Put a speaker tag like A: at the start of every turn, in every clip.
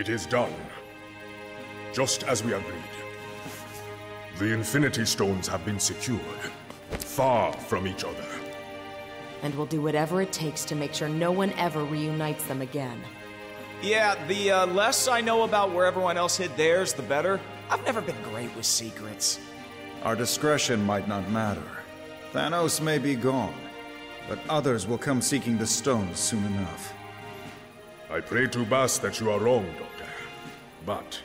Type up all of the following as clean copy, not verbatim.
A: It is done. Just as we agreed. The Infinity Stones have been secured, far from each other.
B: And we'll do whatever it takes to make sure no one ever reunites them again.
C: Yeah, the less I know about where everyone else hid theirs, the better. I've never been great with secrets.
D: Our discretion might not matter. Thanos may be gone, but others will come seeking the stones soon enough.
A: I pray to Bast that you are wrong, Doctor. But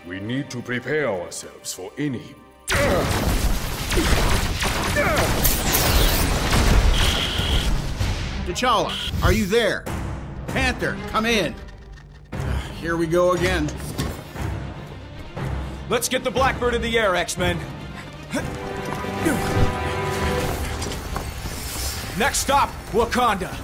A: we need to prepare ourselves for any...
E: T'Challa, are you there? Panther, come in. Here we go again.
C: Let's get the Blackbird in the air, X-Men. Next stop, Wakanda.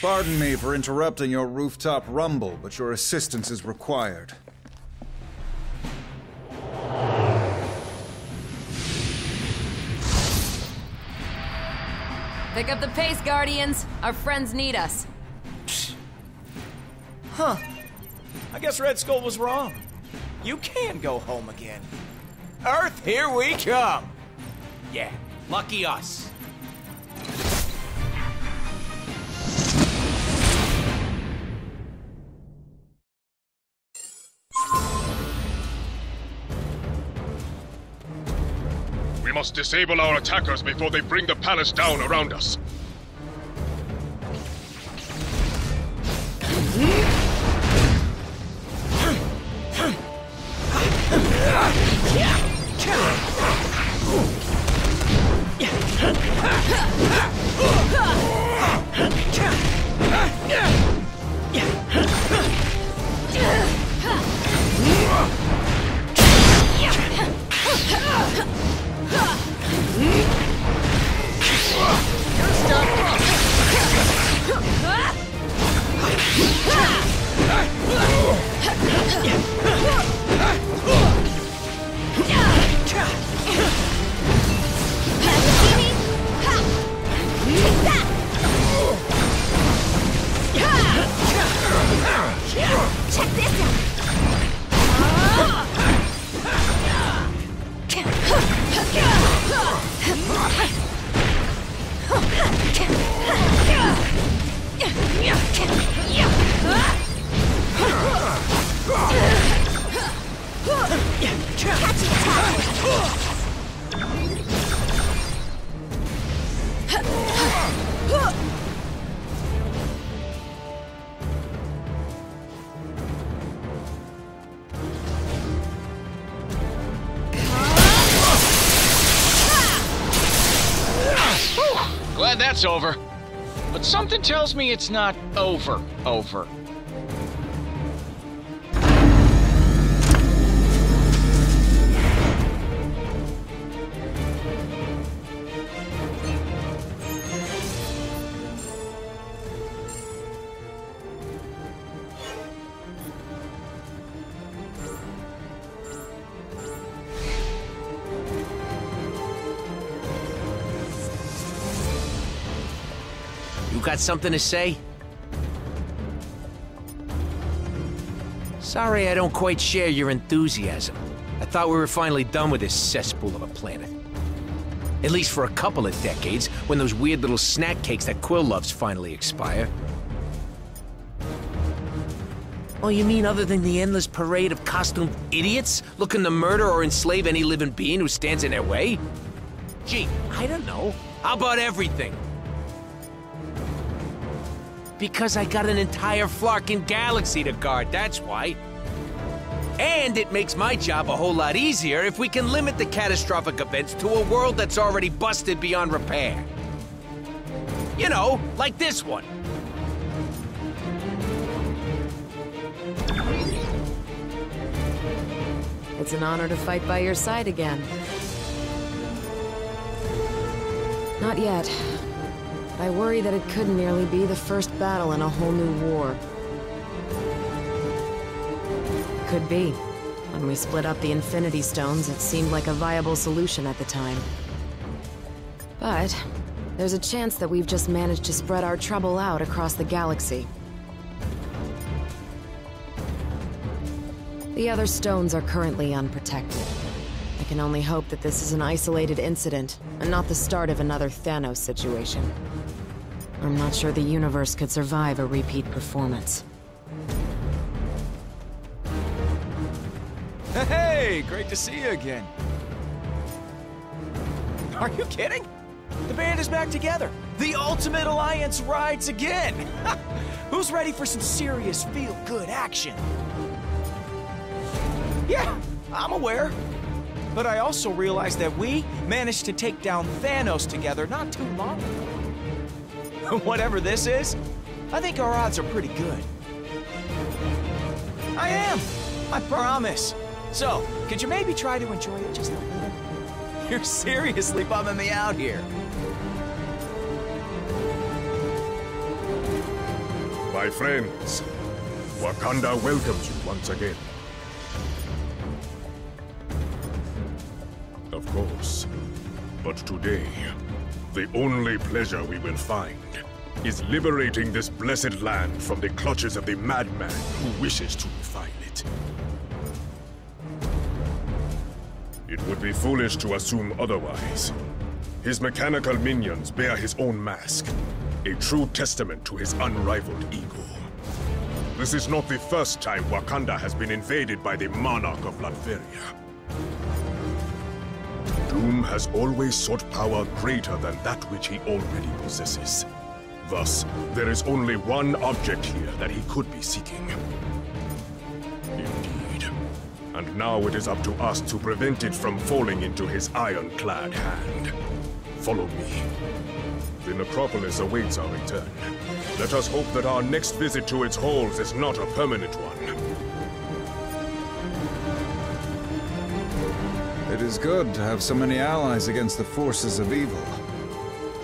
D: Pardon me for interrupting your rooftop rumble, but your assistance is required.
B: Pick up the pace, Guardians. Our friends need us.
C: Huh. I guess Red Skull was wrong. You can go home again. Earth, here we come! Yeah, lucky us.
A: We must disable our attackers before they bring the palace down around us.
F: Check this out!
G: Glad that's over. But something tells me it's not over.
H: You got something to say? Sorry I don't quite share your enthusiasm. I thought we were finally done with this cesspool of a planet. At least for a couple of decades, when those weird little snack cakes that Quill loves finally expire. Oh, you mean other than the endless parade of costumed idiots looking to murder or enslave any living being who stands in their way? Gee, I don't know. How about everything? Because I got an entire Flarkin galaxy to guard, that's why. And it makes my job a whole lot easier if we can limit the catastrophic events to a world that's already busted beyond repair. You know, like this one.
B: It's an honor to fight by your side again. Not yet. but I worry that it could nearly be the first battle in a whole new war. Could be. When we split up the Infinity Stones, it seemed like a viable solution at the time. But there's a chance that we've just managed to spread our trouble out across the galaxy. The other stones are currently unprotected. I can only hope that this is an isolated incident, and not the start of another Thanos situation. I'm not sure the universe could survive a repeat performance.
C: Hey, great to see you again. Are you kidding? The band is back together. The Ultimate Alliance rides again. Who's ready for some serious feel-good action? Yeah, I'm aware. But I also realized that we managed to take down Thanos together not too long ago. Whatever this is, I think our odds are pretty good. I am, I promise. So, could you maybe try to enjoy it just a little? You're seriously bumming me out here.
A: My friends, Wakanda welcomes you once again. Of course. But today, the only pleasure we will find is liberating this blessed land from the clutches of the madman who wishes to defile it. It would be foolish to assume otherwise. His mechanical minions bear his own mask, a true testament to his unrivaled ego. This is not the first time Wakanda has been invaded by the monarch of Latveria. Doom has always sought power greater than that which he already possesses. Thus, there is only one object here that he could be seeking. Indeed. And now it is up to us to prevent it from falling into his ironclad hand. Follow me. The necropolis awaits our return. Let us hope that our next visit to its halls is not a permanent one.
D: It is good to have so many allies against the forces of evil.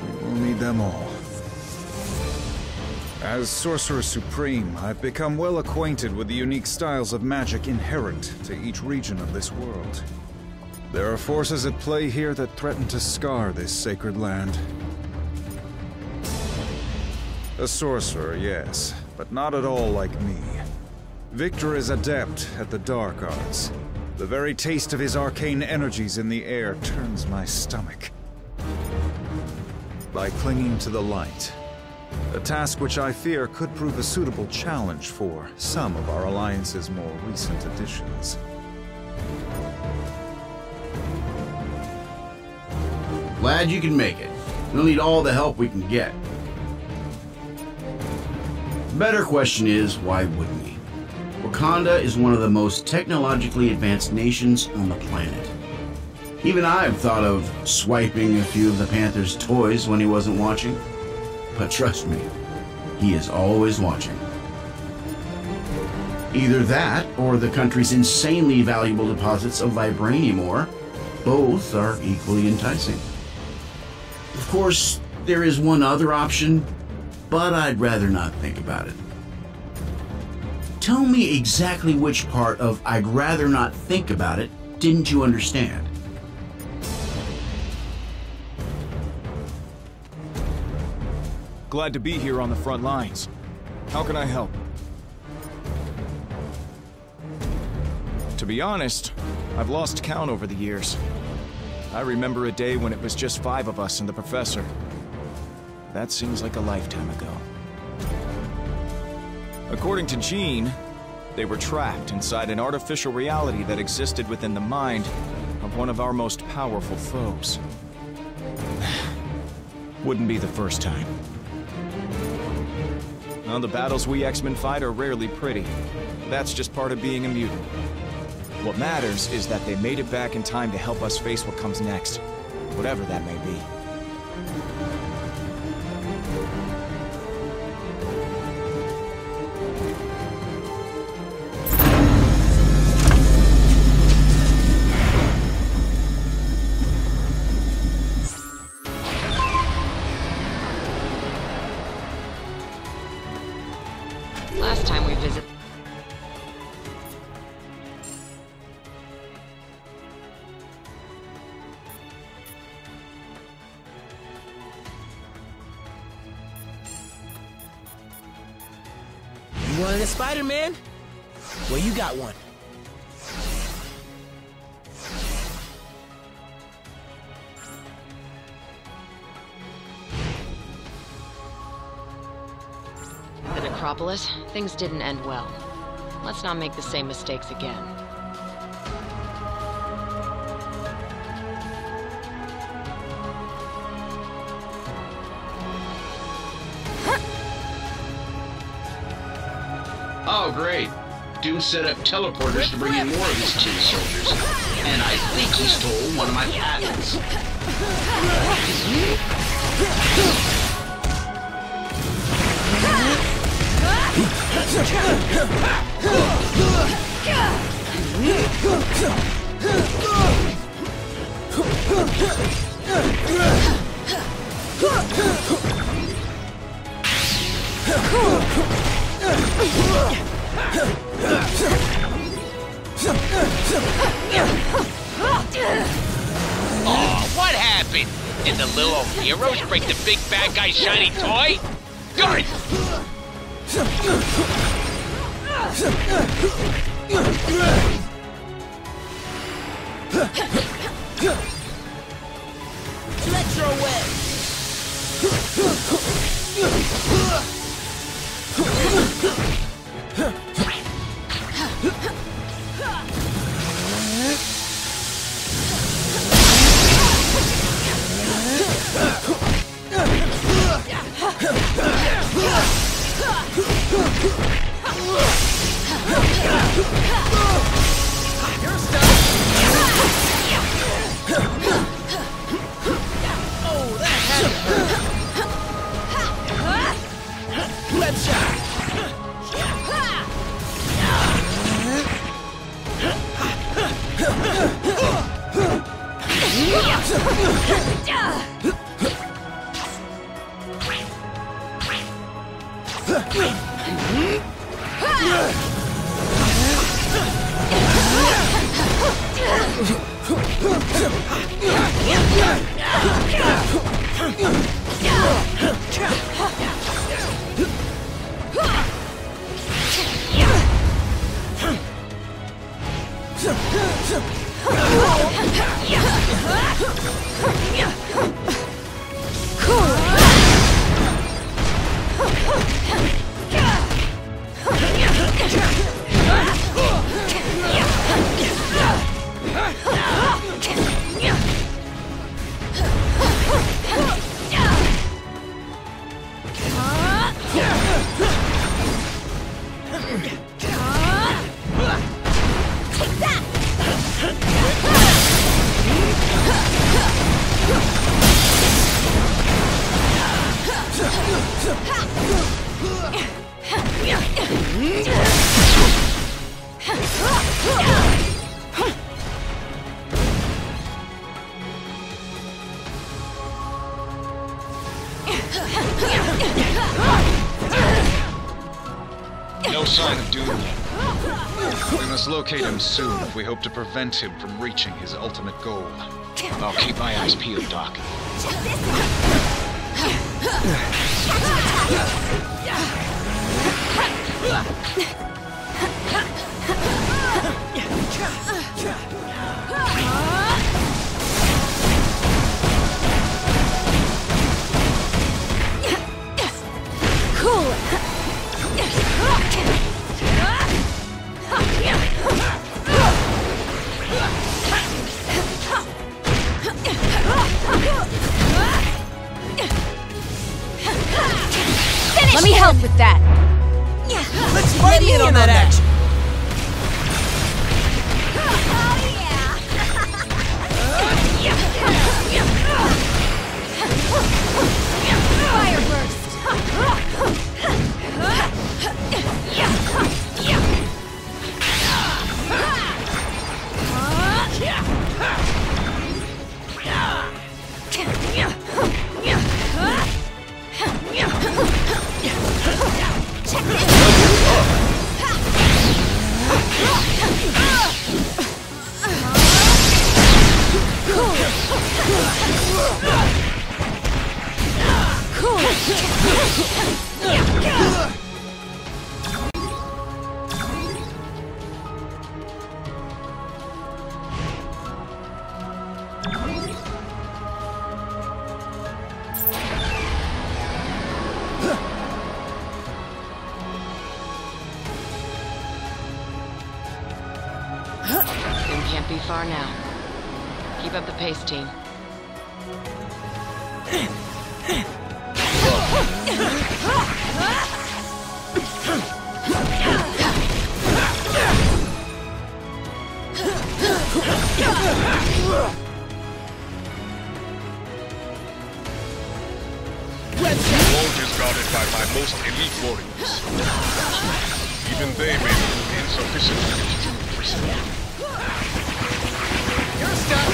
D: We will need them all. As Sorcerer Supreme, I've become well acquainted with the unique styles of magic inherent to each region of this world. There are forces at play here that threaten to scar this sacred land. A sorcerer, yes, but not at all like me. Victor is adept at the dark arts. The very taste of his arcane energies in the air turns my stomach. By clinging to the light, a task which I fear could prove a suitable challenge for some of our Alliance's more recent additions.
E: Glad you can make it. We'll need all the help we can get. The better question is, why wouldn't we? Wakanda is one of the most technologically advanced nations on the planet. Even I've thought of swiping a few of the Panther's toys when he wasn't watching. But trust me, he is always watching. Either that, or the country's insanely valuable deposits of vibranium ore. Both are equally enticing. Of course, there is one other option, but I'd rather not think about it. Tell me exactly which part of "I'd rather not think about it" didn't you understand?
C: Glad to be here on the front lines. How can I help? To be honest, I've lost count over the years. I remember a day when it was just 5 of us and the professor. That seems like a lifetime ago. According to Jean, they were trapped inside an artificial reality that existed within the mind of one of our most powerful foes. Wouldn't be the first time. Now, the battles we X-Men fight are rarely pretty. That's just part of being a mutant. What matters is that they made it back in time to help us face what comes next, whatever that may be.
B: visit.
F: You wanted a Spider-Man? Well, you got one.
B: The Necropolis, things didn't end well. Let's not make the same mistakes again.
I: Oh, great. Doom set up teleporters to bring in more of his tin soldiers. And I think he stole one of my patents.
H: Oh, what happened? Did the little heroes break the big bad guy's shiny toy? Good!
F: Electro Web! Oh, that had to hurt. Web shot.
I: No sign of Doom yet. We must locate him soon if we hope to prevent him from reaching his ultimate goal.
G: I'll keep my eyes peeled, Doc.
B: Cool.
J: Let me help with that.
F: Let's fight it on
B: Doom can't be far now. Keep up the pace, team.
A: The world is guarded by my most elite warriors. Even they may prove insufficient to respond.
F: You're stuck.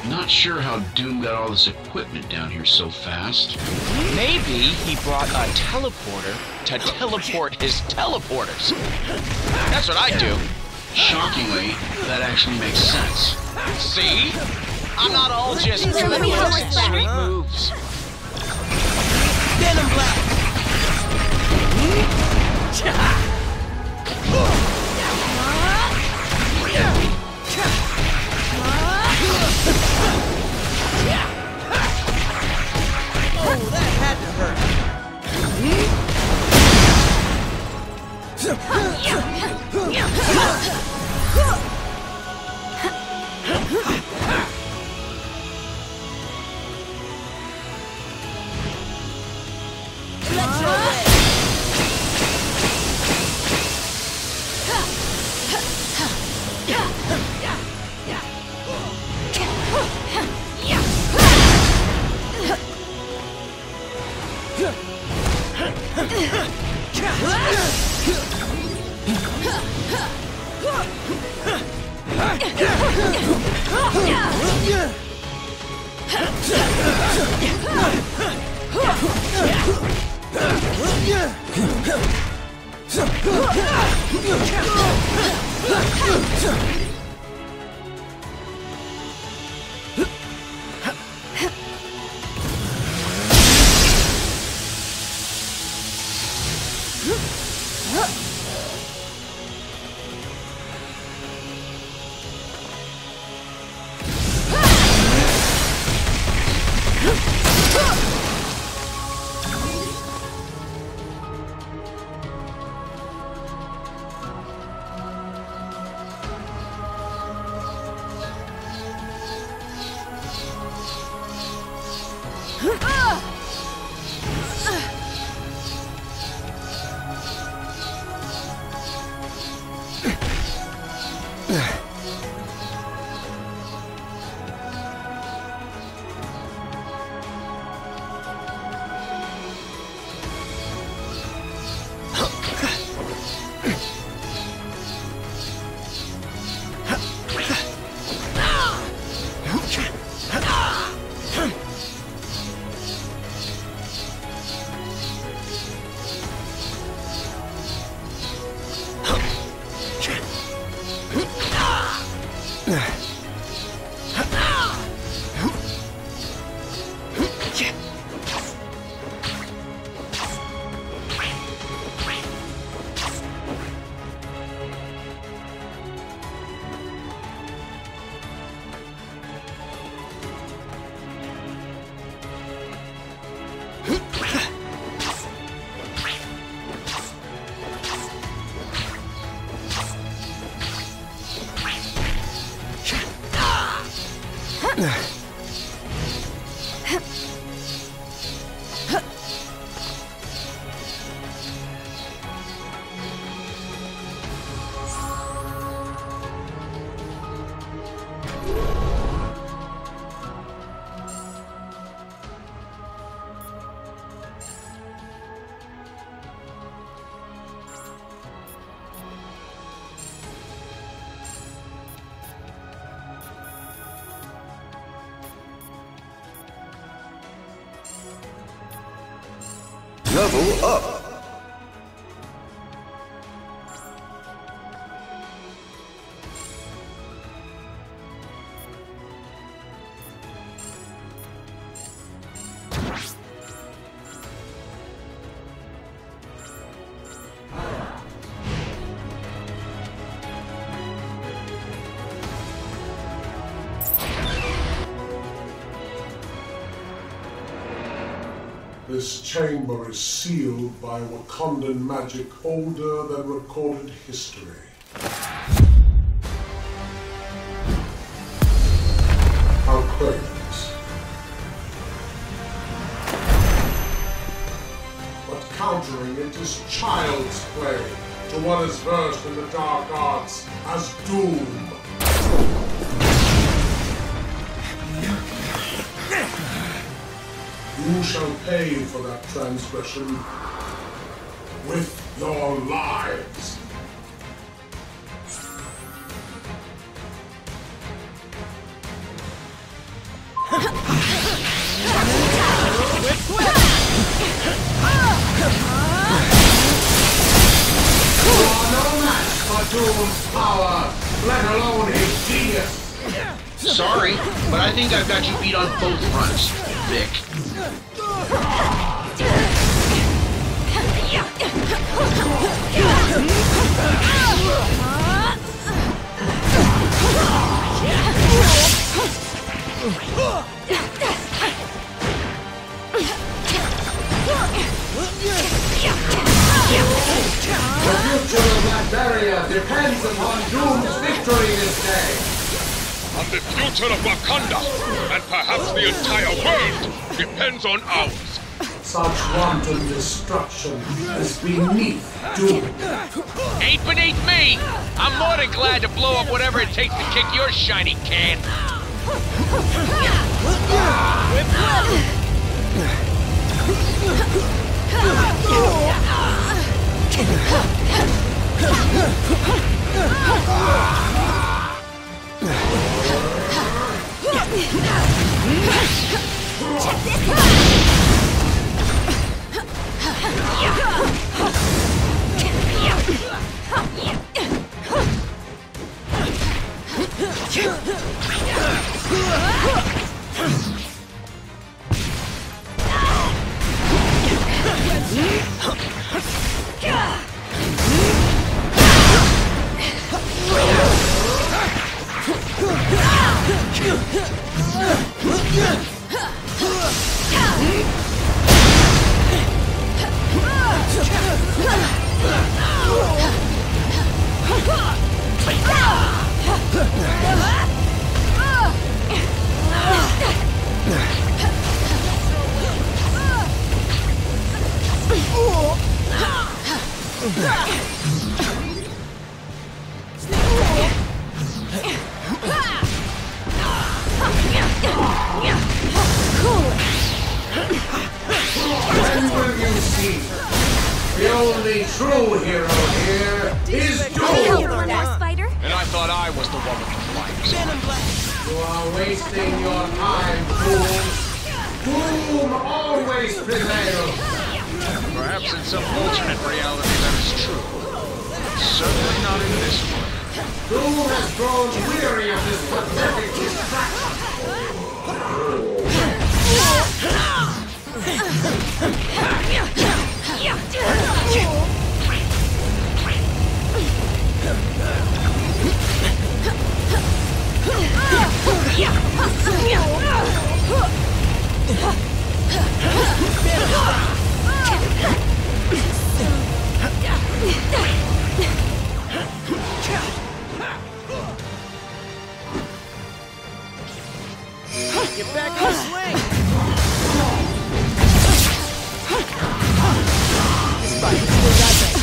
I: Not sure how Doom got all this equipment down here so fast.
G: Maybe he brought a teleporter to teleport his teleporters. That's what I do.
I: Shockingly, that actually makes sense.
G: See? I'm not all just
B: Here, let me help with that.
G: sweet moves.
F: Venom Blast. Oh, that had to hurt. Electro Wave.
J: Level up.
K: This chamber is sealed by Wakandan magic older than recorded history. Our cravings. But countering it is child's play to one as versed in the dark arts as Doom. You shall pay for that transgression with your lives. You are no match for Doom's power, let alone his genius.
I: Sorry, but I think I've got you beat on both fronts, Vic.
K: The future of that barrier depends upon Doom's victory this day.
A: On the future of Wakanda, and perhaps the entire world, depends on ours.
K: Such wanton destruction is beneath Doom.
H: Ain't beneath me! I'm more than glad to blow up whatever it takes to kick your shiny can.
K: When will you see? The only true hero here is Doom!
F: Spider?
G: And I thought I was the one with the flyers.
K: You are wasting your time, fools! Doom always prevails!
I: Perhaps in some alternate reality that is true. Certainly not in this one.
K: Doom has grown weary of this pathetic distraction!
F: Get back in the swing! Spider, still got that.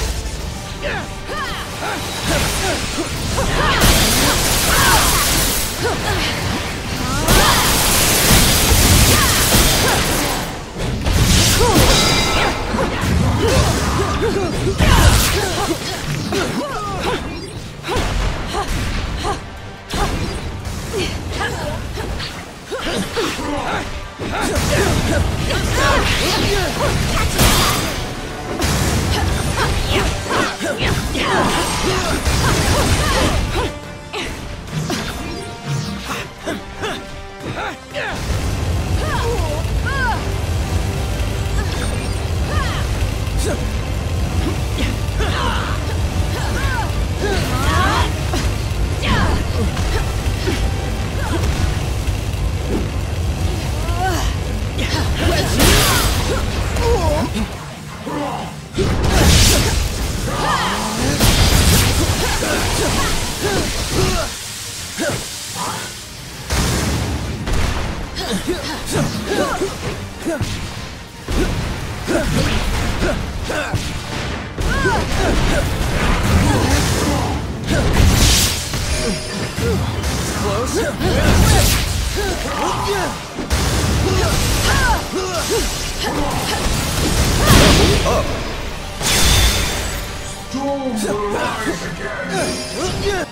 K: Doom will rise again!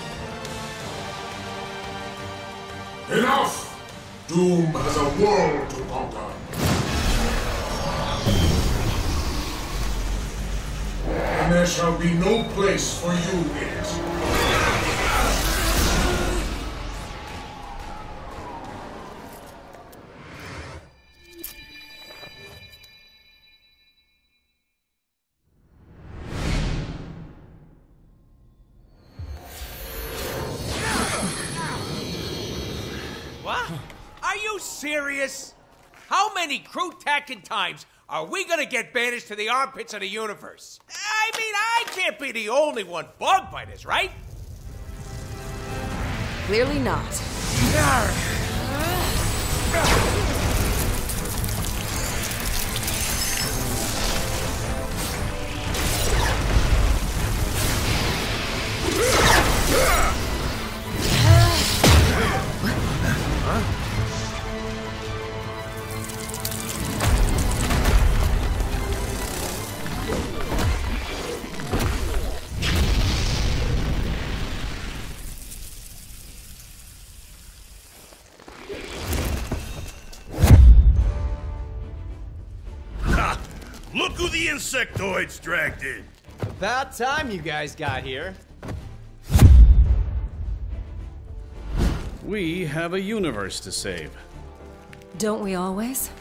K: Enough! Doom has a world to conquer. And there shall be no place for you in it.
H: What? Are you serious? How many crew-tacking times are we gonna get banished to the armpits of the universe? I mean, I can't be the only one bugged by this, right?
B: Clearly not.
J: Look who the insectoids dragged in.
L: About time you guys got here.
M: We have a universe to save.
N: Don't we always?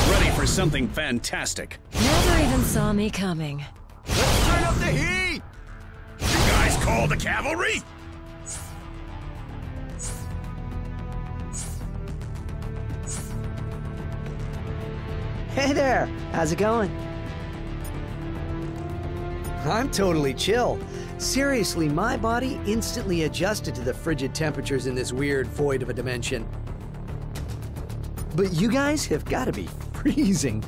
M: Ready for something fantastic.
N: Never even saw me coming.
J: Let's turn up the heat! You guys call the cavalry?
L: Hey there, how's it going? I'm totally chill. Seriously, my body instantly adjusted to the frigid temperatures in this weird void of a dimension. But you guys have got to be freezing.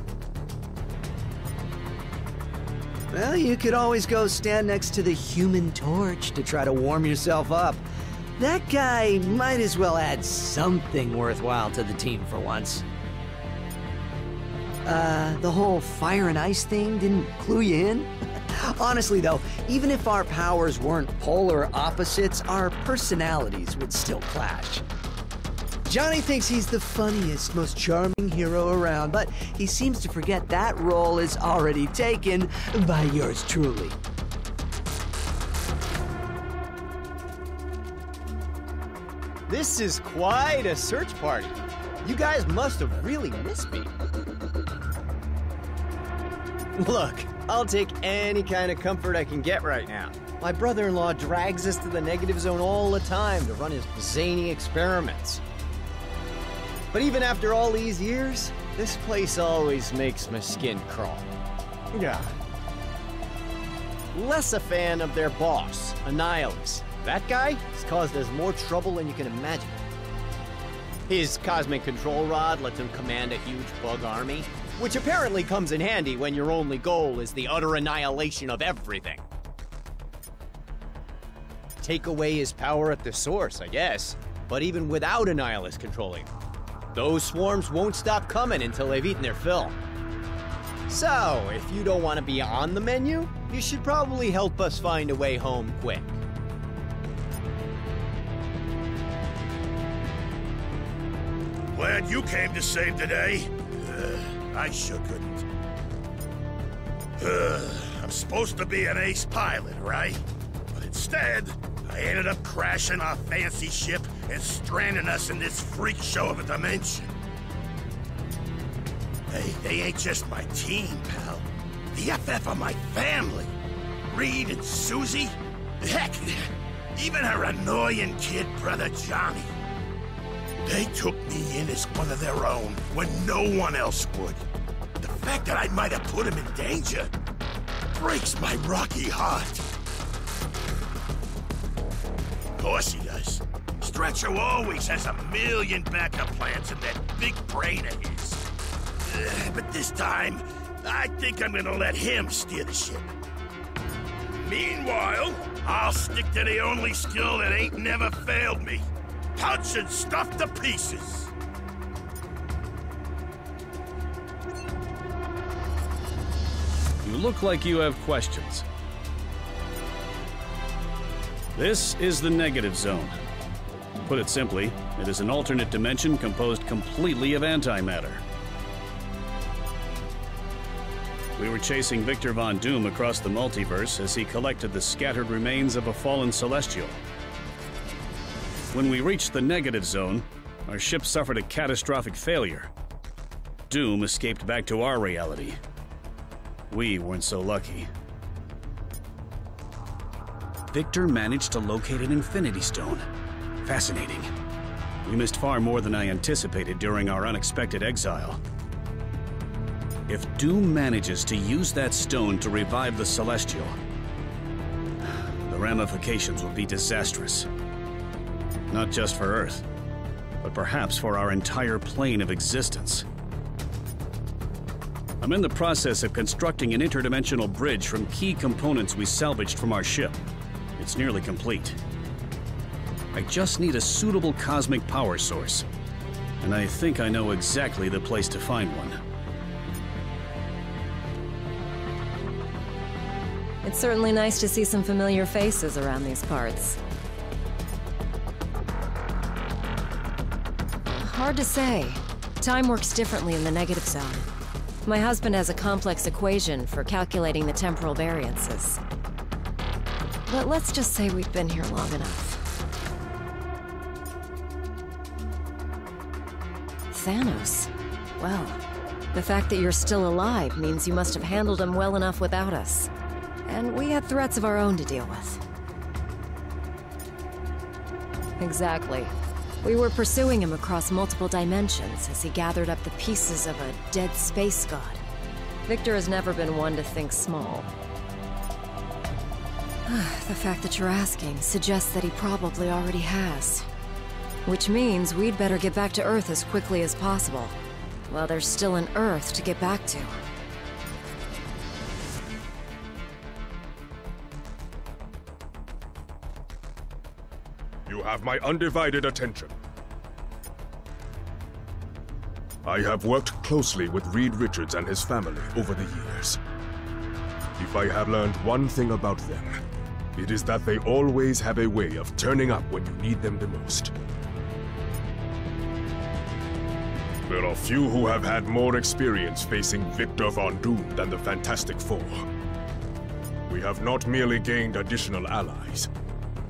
L: Well, you could always go stand next to the Human Torch to try to warm yourself up. That guy might as well add something worthwhile to the team for once. The whole fire and ice thing didn't clue you in? Honestly though, even if our powers weren't polar opposites, our personalities would still clash. Johnny thinks he's the funniest, most charming hero around, but he seems to forget that role is already taken by yours truly. This is quite a search party. You guys must have really missed me. Look, I'll take any kind of comfort I can get right now. My brother-in-law drags us to the negative zone all the time to run his zany experiments. But even after all these years, this place always makes my skin crawl. Yeah. Less a fan of their boss, Annihilus. That guy has caused us more trouble than you can imagine. His cosmic control rod lets him command a huge bug army, which apparently comes in handy when your only goal is the utter annihilation of everything. Take away his power at the source, I guess. But even without Annihilus controlling, those swarms won't stop coming until they've eaten their fill. So, if you don't want to be on the menu, you should probably help us find a way home quick.
J: Glad you came to save the day. I sure couldn't. I'm supposed to be an ace pilot, right? But instead, I ended up crashing our fancy ship and stranding us in this freak show of a dimension. Hey, they ain't just my team, pal. The FF are my family. Reed and Susie. Heck, even her annoying kid brother Johnny. They took me in as one of their own when no one else would. The fact that I might have put him in danger breaks my rocky heart. Of course he does. Stretcher always has a million backup plans in that big brain of his. But this time, I think I'm gonna let him steer the ship. Meanwhile, I'll stick to the only skill that ain't never failed me. Punching stuff to pieces.
M: You look like you have questions. This is the negative zone. Put it simply, it is an alternate dimension composed completely of antimatter. We were chasing Victor Von Doom across the multiverse as he collected the scattered remains of a fallen Celestial. When we reached the negative zone, our ship suffered a catastrophic failure. Doom escaped back to our reality. We weren't so lucky. Victor managed to locate an Infinity Stone. Fascinating. We missed far more than I anticipated during our unexpected exile. If Doom manages to use that stone to revive the Celestial, the ramifications will be disastrous. Not just for Earth, but perhaps for our entire plane of existence. I'm in the process of constructing an interdimensional bridge from key components we salvaged from our ship. It's nearly complete. I just need a suitable cosmic power source, and I think I know exactly the place to find one.
N: It's certainly nice to see some familiar faces around these parts. Hard to say. Time works differently in the negative zone. My husband has a complex equation for calculating the temporal variances. But let's just say we've been here long enough. Thanos. Well, the fact that you're still alive means you must have handled him well enough without us. And we had threats of our own to deal with. Exactly. We were pursuing him across multiple dimensions as he gathered up the pieces of a dead space god. Victor has never been one to think small. The fact that you're asking suggests that he probably already has. Which means we'd better get back to Earth as quickly as possible, while there's still an Earth to get back to.
A: You have my undivided attention. I have worked closely with Reed Richards and his family over the years. If I have learned one thing about them, it is that they always have a way of turning up when you need them the most. There are few who have had more experience facing Victor Von Doom than the Fantastic Four. We have not merely gained additional allies.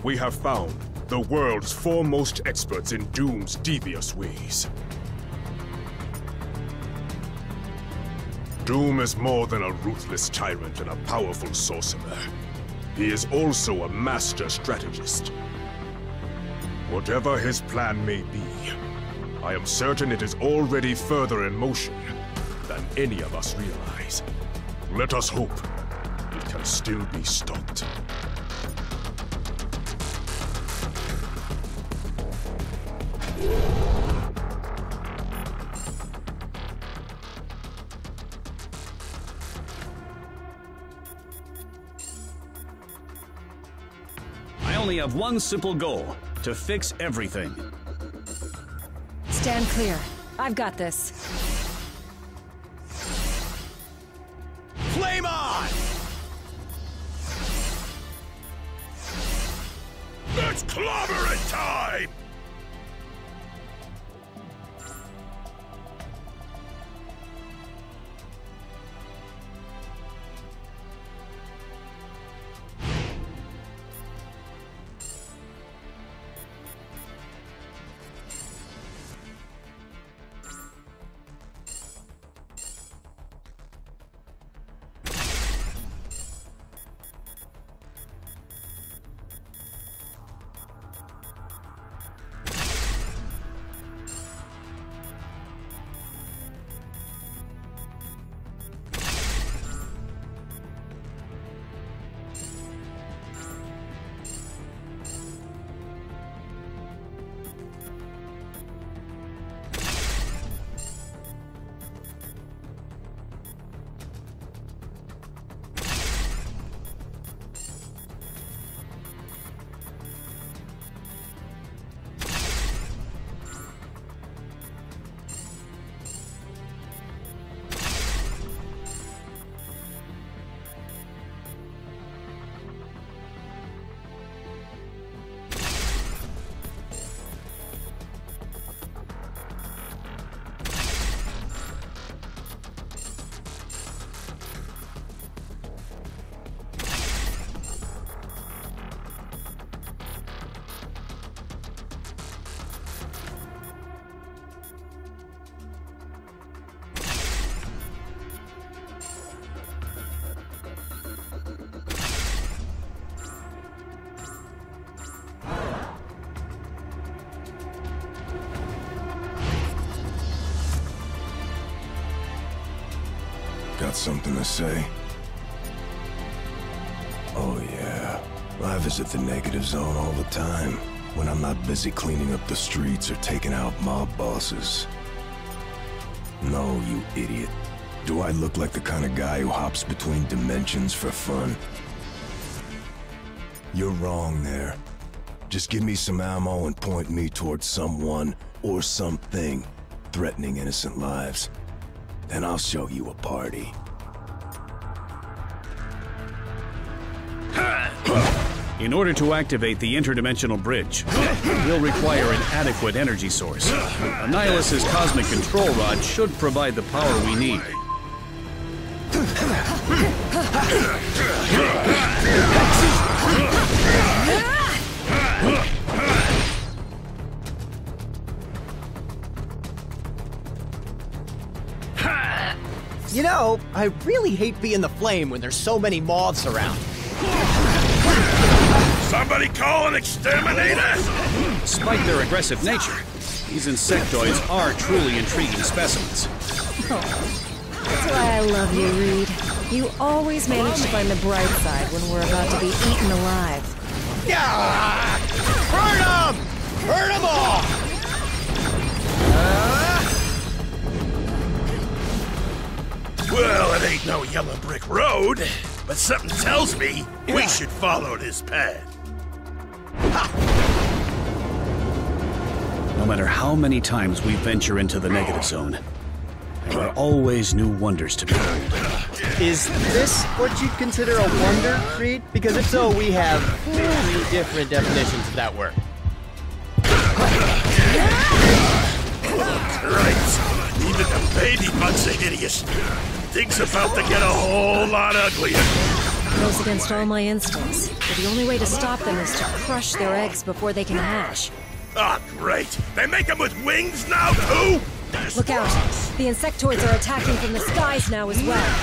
A: We have found the world's foremost experts in Doom's devious ways. Doom is more than a ruthless tyrant and a powerful sorcerer. He is also a master strategist. Whatever his plan may be, I am certain it is already further in motion than any of us realize. Let us hope it can still be stopped.
M: I only have one simple goal: to fix everything.
N: Stand clear. I've got this.
J: Flame on! It's clobbering time!
O: got something to say? Oh yeah, I visit the negative zone all the time, when I'm not busy cleaning up the streets or taking out mob bosses. No, you idiot. Do I look like the kind of guy who hops between dimensions for fun? You're wrong there. Just give me some ammo and point me towards someone or something threatening innocent lives. Then I'll show you a party.
M: In order to activate the interdimensional bridge, we'll require an adequate energy source. Annihilus's cosmic control rod should provide the power we need.
P: You know, I really hate being the flame when there's so many moths around.
J: Somebody call an exterminator!
M: Despite their aggressive nature, these insectoids are truly intriguing specimens.
N: That's why I love you, Reed. You always manage to find the bright side when we're about to be eaten alive.
P: Yeah! Burn them! Burn them all!
J: Well, it ain't no yellow brick road, but something tells me we should follow this path.
M: No matter how many times we venture into the negative zone, there are always new wonders to behold.
P: Is this what you'd consider a wonder, Reed? Because if so, we have 3 different definitions of that word.
J: Right. Even the baby bugs are hideous. Things about to get a whole lot uglier.
N: Goes against all my instincts, but the only way to stop them is to crush their eggs before they can hatch.
J: Ah, great. They make them with wings now, too?
N: Look out! The insectoids are attacking from the skies now as well.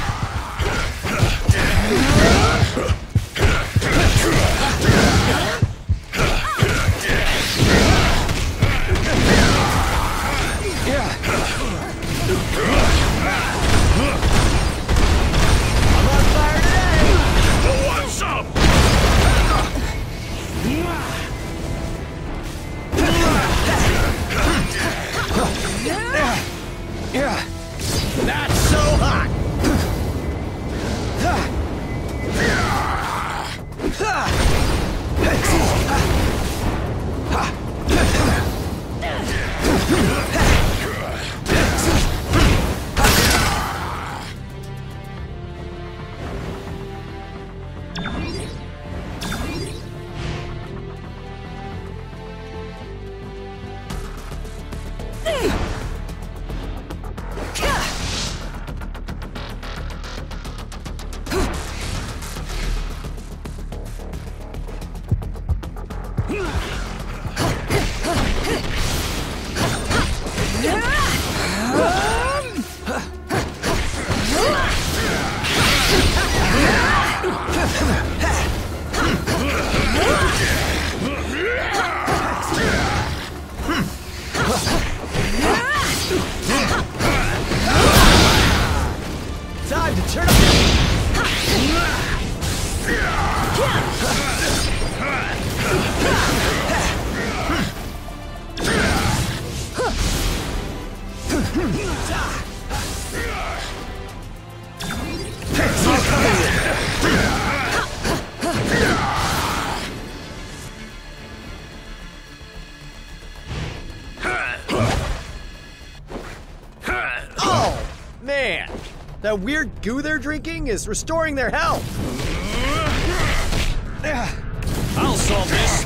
P: I'm on fire today!
J: Who wants some?
P: Not so hot! Time to turn Oh, man! That weird goo they're drinking is restoring their health!
M: I'll solve this!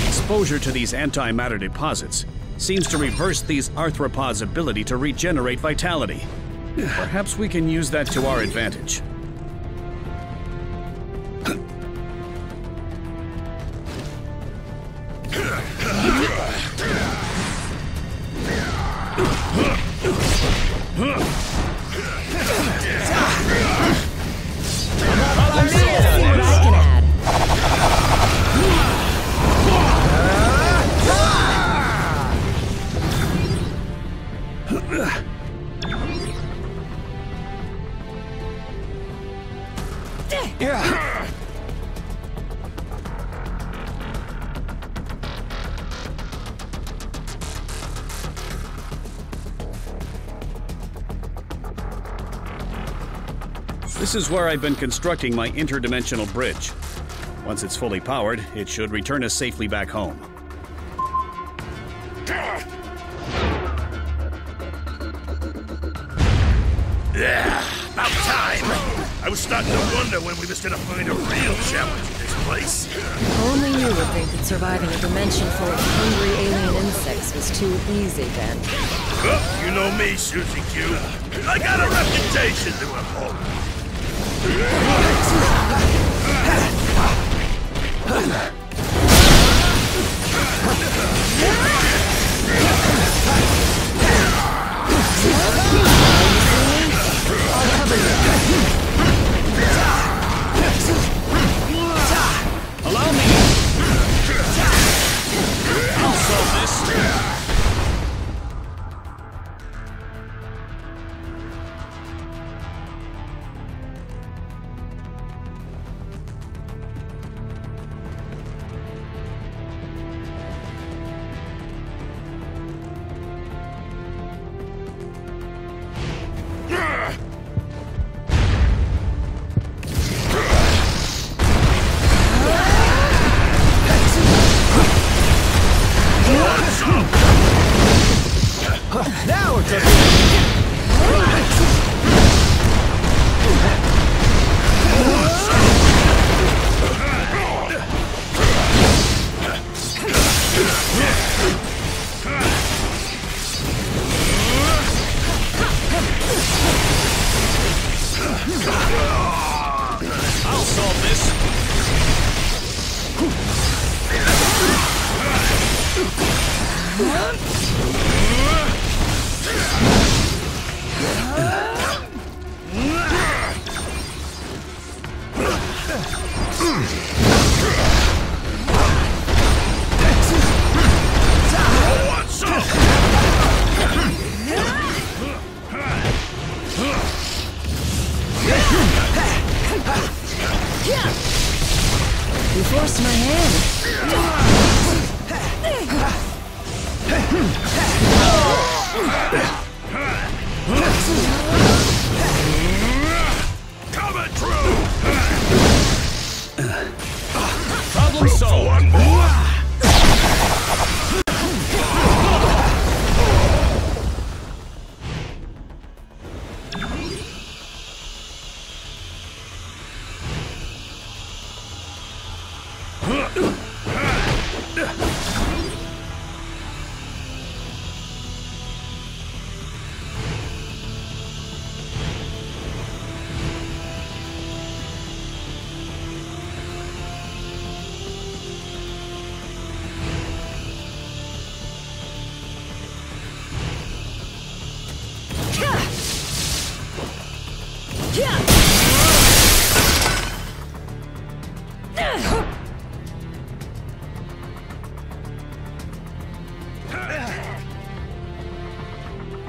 M: Exposure to these antimatter deposits seems to reverse these arthropods' ability to regenerate vitality. Perhaps we can use that to our advantage. This is where I've been constructing my interdimensional bridge. Once it's fully powered, it should return us safely back home.
J: Yeah, about time. I was starting to wonder when we was gonna find a real challenge in this place.
N: Only you would think that surviving a dimension full of hungry alien insects was too easy, Ben.
J: Well, you know me, Susie Q. I got a reputation to uphold.
M: Allow me! I'll solve this!
P: Now we're cooking!
M: I'll solve this!
N: You forced my hand.
J: Coming through!
M: Problem solved!
J: One more!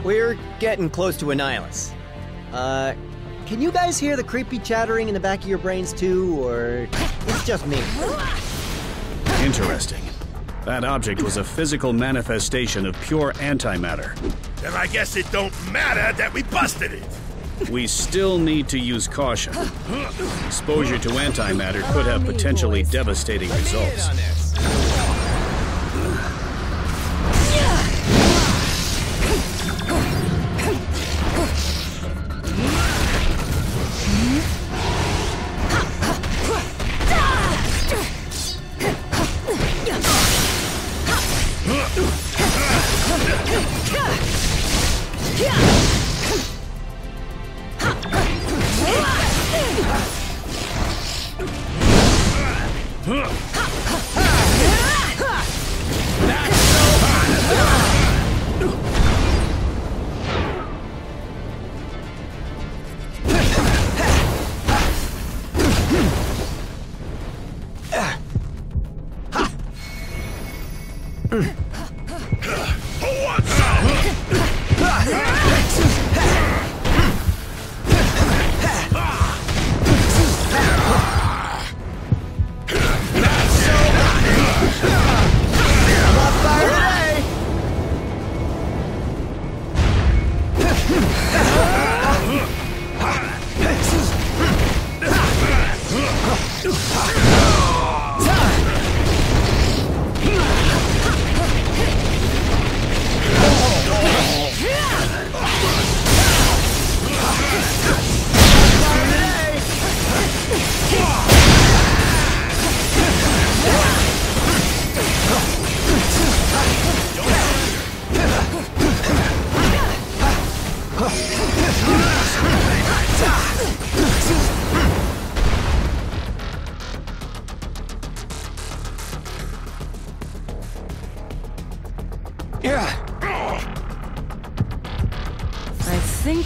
P: We're getting close to Annihilus. Can you guys hear the creepy chattering in the back of your brains too, or it's just me?
M: Interesting. That object was a physical manifestation of pure antimatter.
J: Then I guess it don't matter that we busted it.
M: We still need to use caution. Exposure to antimatter could have potentially devastating results.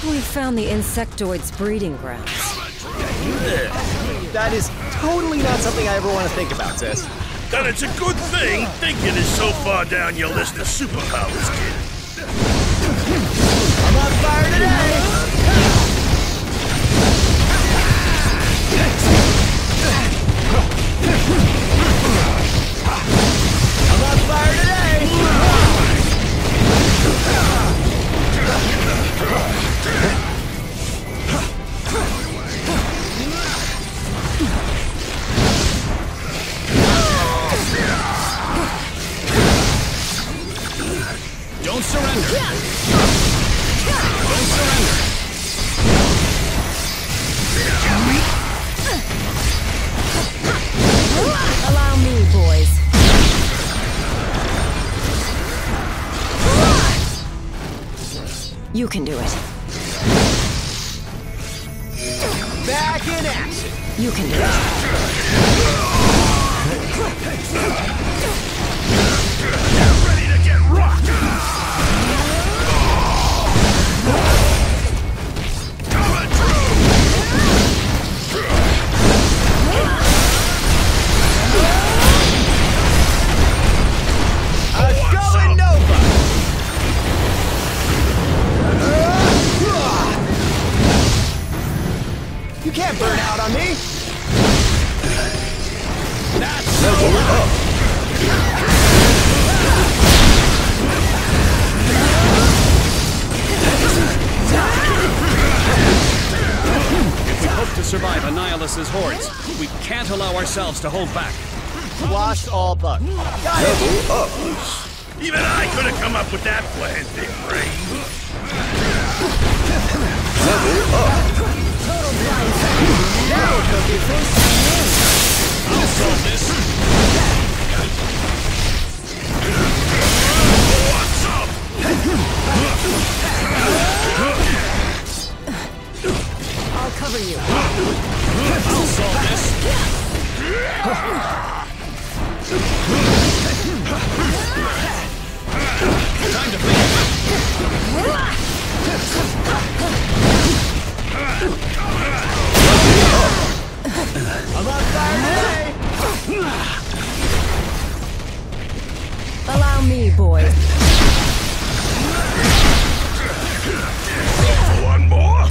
N: think we've found the insectoid's breeding grounds.
P: That is totally not something I ever want to think about, sis.
J: Then it's a good thing thinking is so far down your list of superpowers, kid.
P: I'm on fire today! I'm on fire today!
M: Don't surrender! Don't surrender!
N: Allow me, boys. You can do it.
P: Back in action!
N: You can do it.
J: Ready to get rocked! Coming through!
P: Going Nova! You can't burn out on me!
J: That's Level up!
M: If we hope to survive Annihilus's hordes, we can't allow ourselves to hold back.
P: Squash all bugs. Got it!
J: Level up! Even I could have come up with that plan, big brain. Level up!
P: Now it could be first time in.
M: I'll solve this.
J: What's up?
N: I'll cover you.
M: I'll solve this. Time to finish.
P: I'm on fire today!
N: Allow me, boys.
J: One more?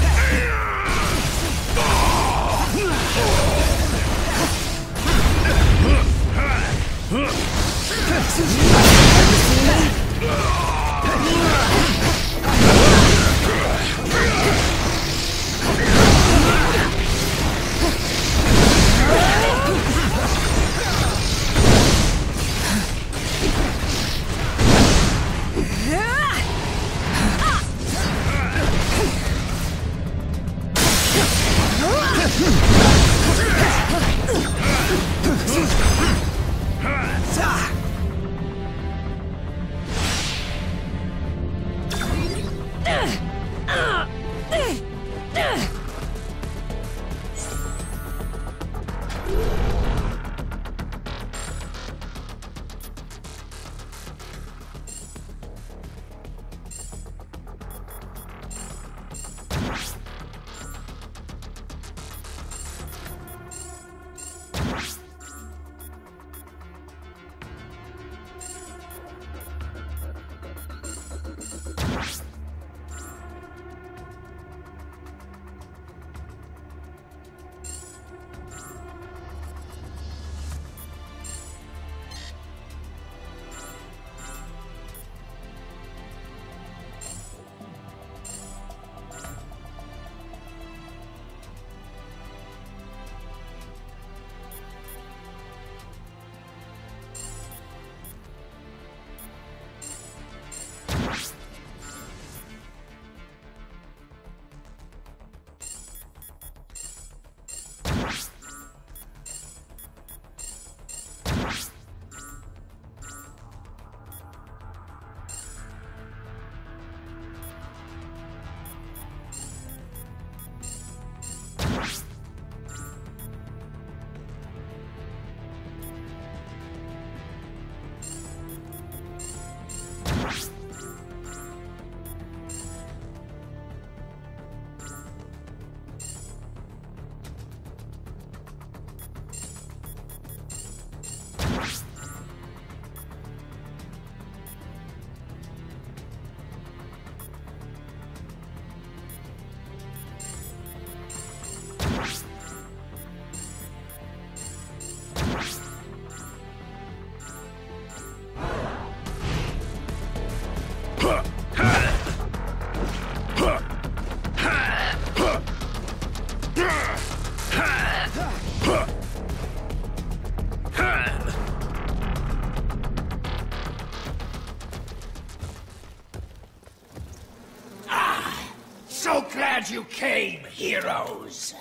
Q: glad you came, heroes.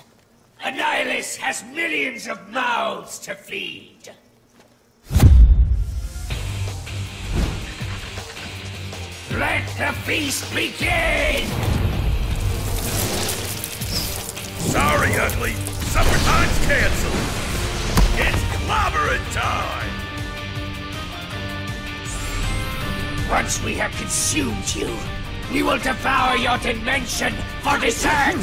Q: Annihilus has millions of mouths to feed. Let the feast begin!
J: Sorry, Ugly. Supper time's canceled. It's clobbering time!
Q: Once we have consumed you, we will devour your dimension for dessert!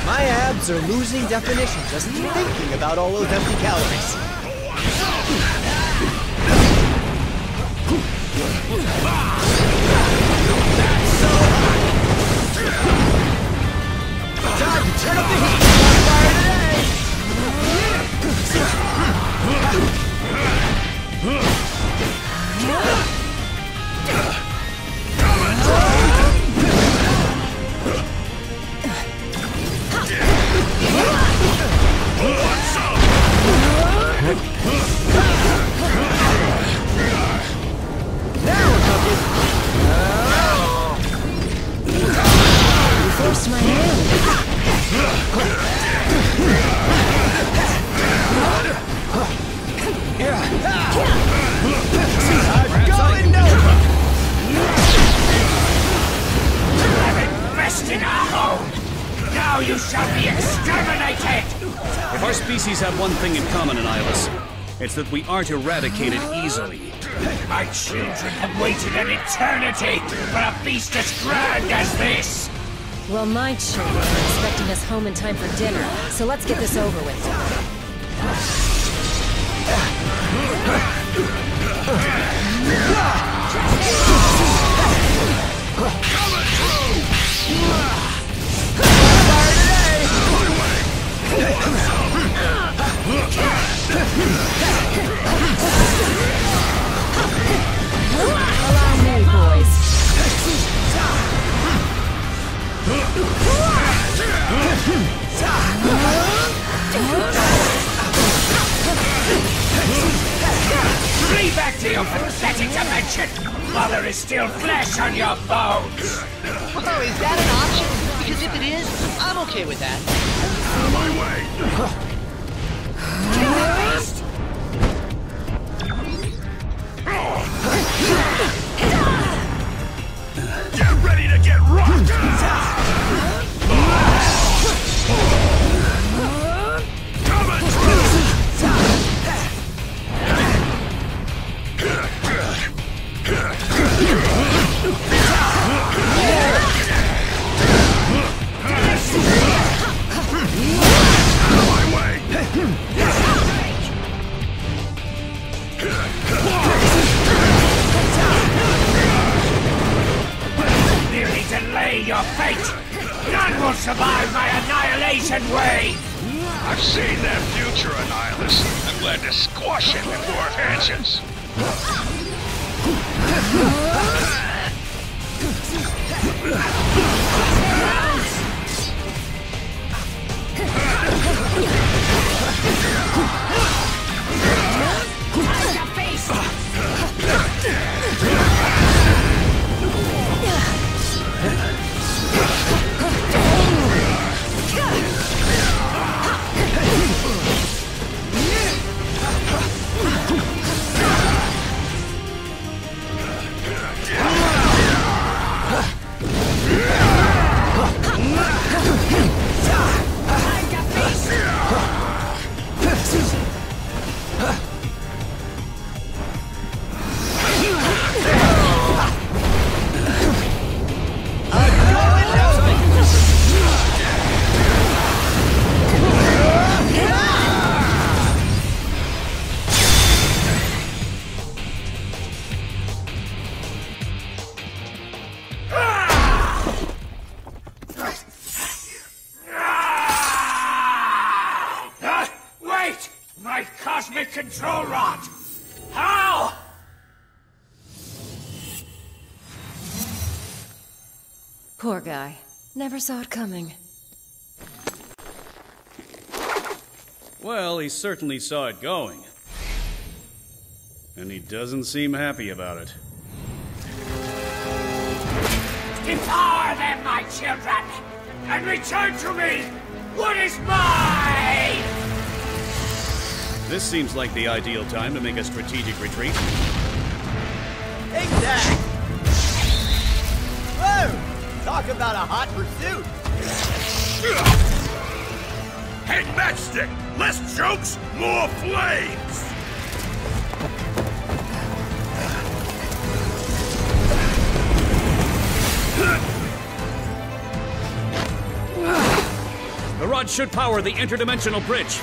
P: My abs are losing definition just thinking about all those empty calories. Time to turn up the heat! Fire today!
N: You forced my hand.
Q: I'm going over! Best in our home! Now you shall be exterminated!
M: If our species have one thing in common, Annihilus, it's that we aren't eradicated easily.
Q: My children have waited an eternity for a feast as grand as this!
N: Well, my children are expecting us home in time for dinner, so let's get this over with. Allow me, boys.
Q: Flee back to your pathetic dimension while there is still flesh on your bones!
G: Oh, is that an option? Because if it is, I'm okay with that.
J: Out of my way! Get ready to get rocked! Coming through! Out of my way!
Q: Merely delay your fate! None will survive my annihilation wave!
J: I've seen that future, Annihilus. I'm glad to squash it before it hatches.
Q: My cosmic control rod! How?
N: Poor guy. Never saw it coming.
M: Well, he certainly saw it going. And he doesn't seem happy about it.
Q: Devour them, my children! and return to me what is mine!
M: This seems like the ideal time to make a strategic retreat.
P: Take that! Whoa! Talk about a hot pursuit!
J: Hey, Matchstick! Less jokes, more flames!
M: The rod should power the interdimensional bridge.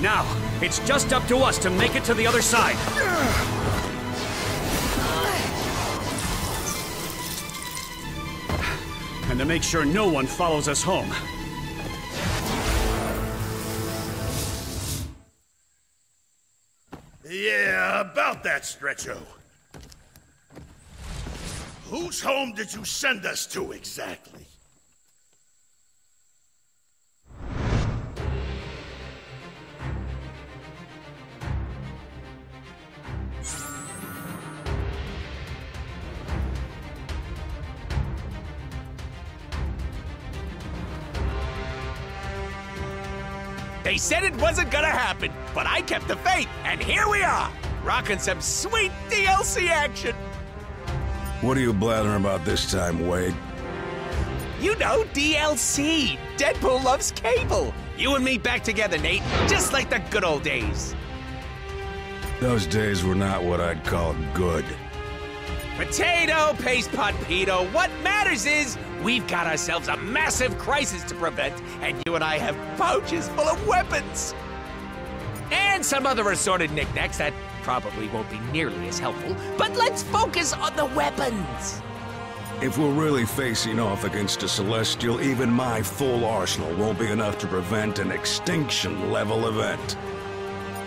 M: Now, it's just up to us to make it to the other side. And to make sure no one follows us home.
J: Yeah, about that, Stretcho. Whose home did you send us to exactly?
H: They said it wasn't gonna happen, but I kept the faith, and here we are, rocking some sweet DLC action.
O: What are you blathering about this time, Wade?
H: You know, DLC. Deadpool loves Cable. You and me back together, Nate, just like the good old days.
O: Those days were not what I'd call good.
H: Potato, paste pot, pedo. What matters is we've got ourselves a massive crisis to prevent, and you and I have pouches full of weapons. And some other assorted knickknacks that probably won't be nearly as helpful, but let's focus on the weapons.
O: If we're really facing off against a Celestial, even my full arsenal won't be enough to prevent an extinction-level event.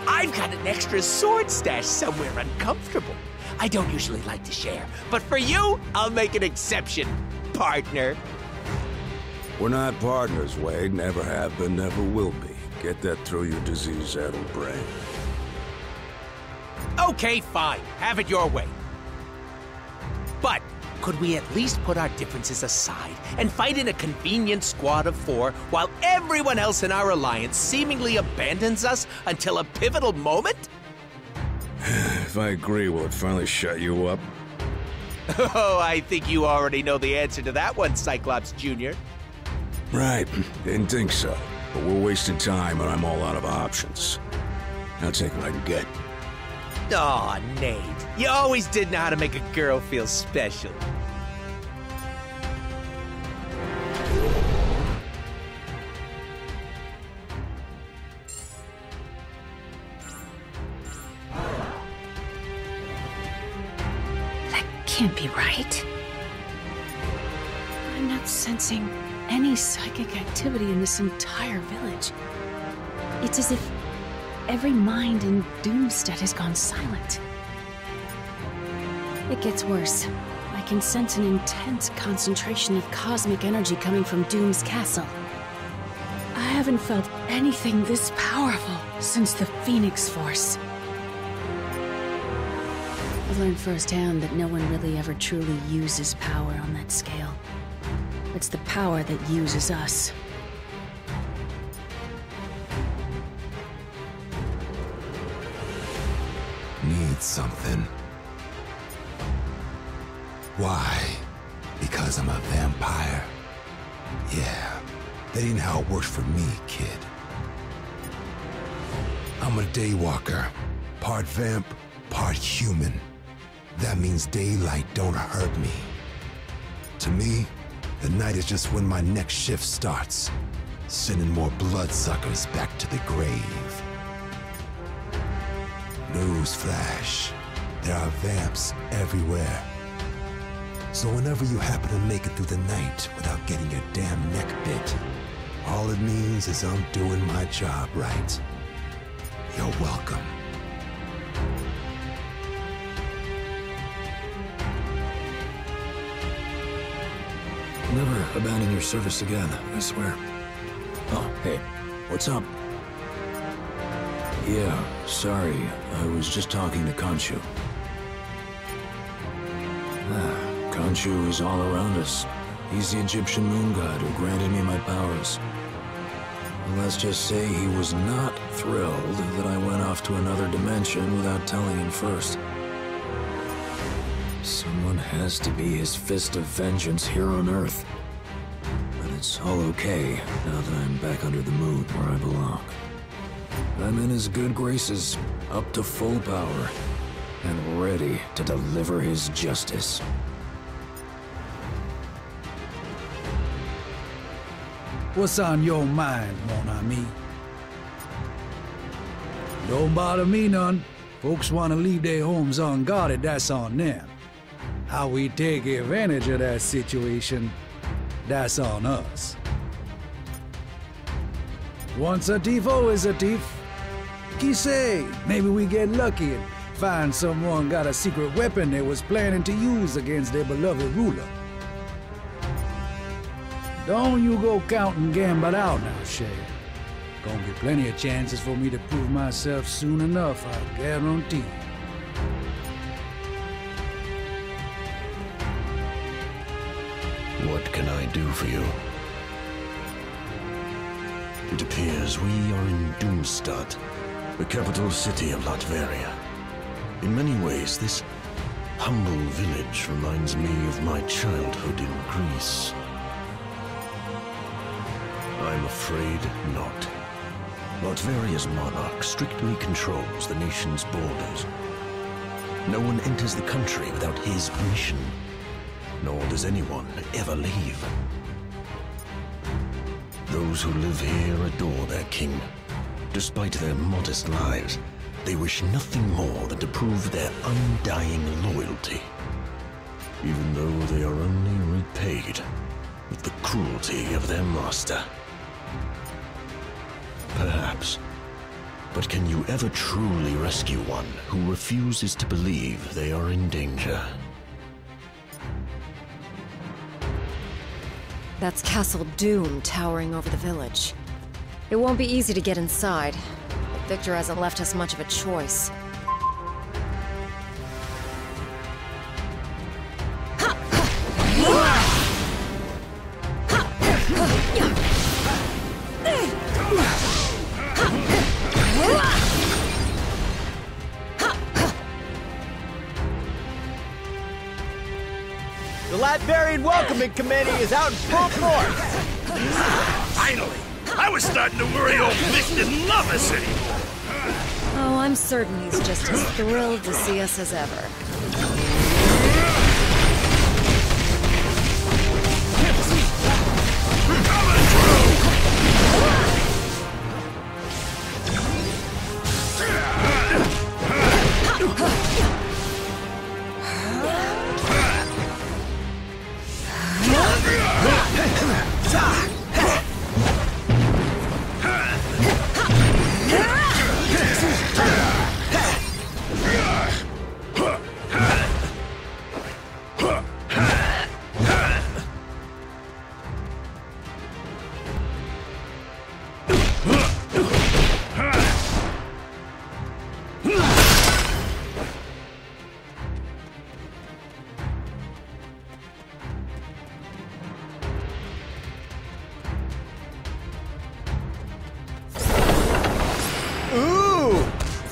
H: I've got an extra sword stash somewhere uncomfortable. I don't usually like to share, but for you, I'll make an exception, partner.
O: We're not partners, Wade. Never have been, never will be. Get that through your disease-addled brain.
H: Okay, fine. Have it your way. But could we at least put our differences aside and fight in a convenient squad of 4 while everyone else in our alliance seemingly abandons us until a pivotal moment?
O: If I agree, will it finally shut you up?
H: Oh, I think you already know the answer to that one, Cyclops Jr.
O: Right. Didn't think so. But we're wasting time and I'm all out of options. I'll take what I can get.
H: Aw, Nate. You always did know how to make a girl feel special.
R: That can't be right. I'm not sensing any psychic activity in this entire village. It's as if every mind in Doomstead has gone silent. It gets worse. I can sense an intense concentration of cosmic energy coming from Doom's castle. I haven't felt anything this powerful since the Phoenix Force. I've learned firsthand that no one really ever truly uses power on that scale. It's the power that uses us.
O: Need something. Why? Because I'm a vampire? Yeah, that ain't how it works for me, kid. I'm a daywalker. Part vamp, part human. That means daylight don't hurt me. To me, the night is just when my next shift starts, sending more bloodsuckers back to the grave. Newsflash, there are vamps everywhere. So whenever you happen to make it through the night without getting your damn neck bit, all it means is I'm doing my job right. You're welcome.
S: Never abandon your service again, I swear. Oh, hey, what's up? Yeah, sorry, I was just talking to Khonshu. Khonshu is all around us. He's the Egyptian moon god who granted me my powers. And let's just say he was not thrilled that I went off to another dimension without telling him first. Someone has to be his fist of vengeance here on Earth. But it's all okay now that I'm back under the moon where I belong. I'm in his good graces, up to full power, and ready to deliver his justice.
T: What's on your mind, mon ami? Don't bother me none. Folks want to leave their homes unguarded, that's on them. How we take advantage of that situation, that's on us. Once a thief, always a thief. Qui sait, maybe we get lucky and find someone got a secret weapon they was planning to use against their beloved ruler. Don't you go counting gamble out now, Shay. Gonna be plenty of chances for me to prove myself soon enough, I guarantee.
O: What can I do for you? It appears we are in Doomstadt, the capital city of Latveria. In many ways, this humble village reminds me of my childhood in Greece. I'm afraid not. Latveria's monarch strictly controls the nation's borders. No one enters the country without his permission, nor does anyone ever leave. Those who live here adore their king. Despite their modest lives, they wish nothing more than to prove their undying loyalty, even though they are only repaid with the cruelty of their master. Perhaps. But can you ever truly rescue one who refuses to believe they are in danger?
N: That's Castle Doom towering over the village. It won't be easy to get inside, but Victor hasn't left us much of a choice.
P: The Latverian Welcoming Committee is out in full force!
J: Finally! I was starting to worry old Mick didn't love us anymore!
N: Oh, I'm certain he's just as thrilled to see us as ever.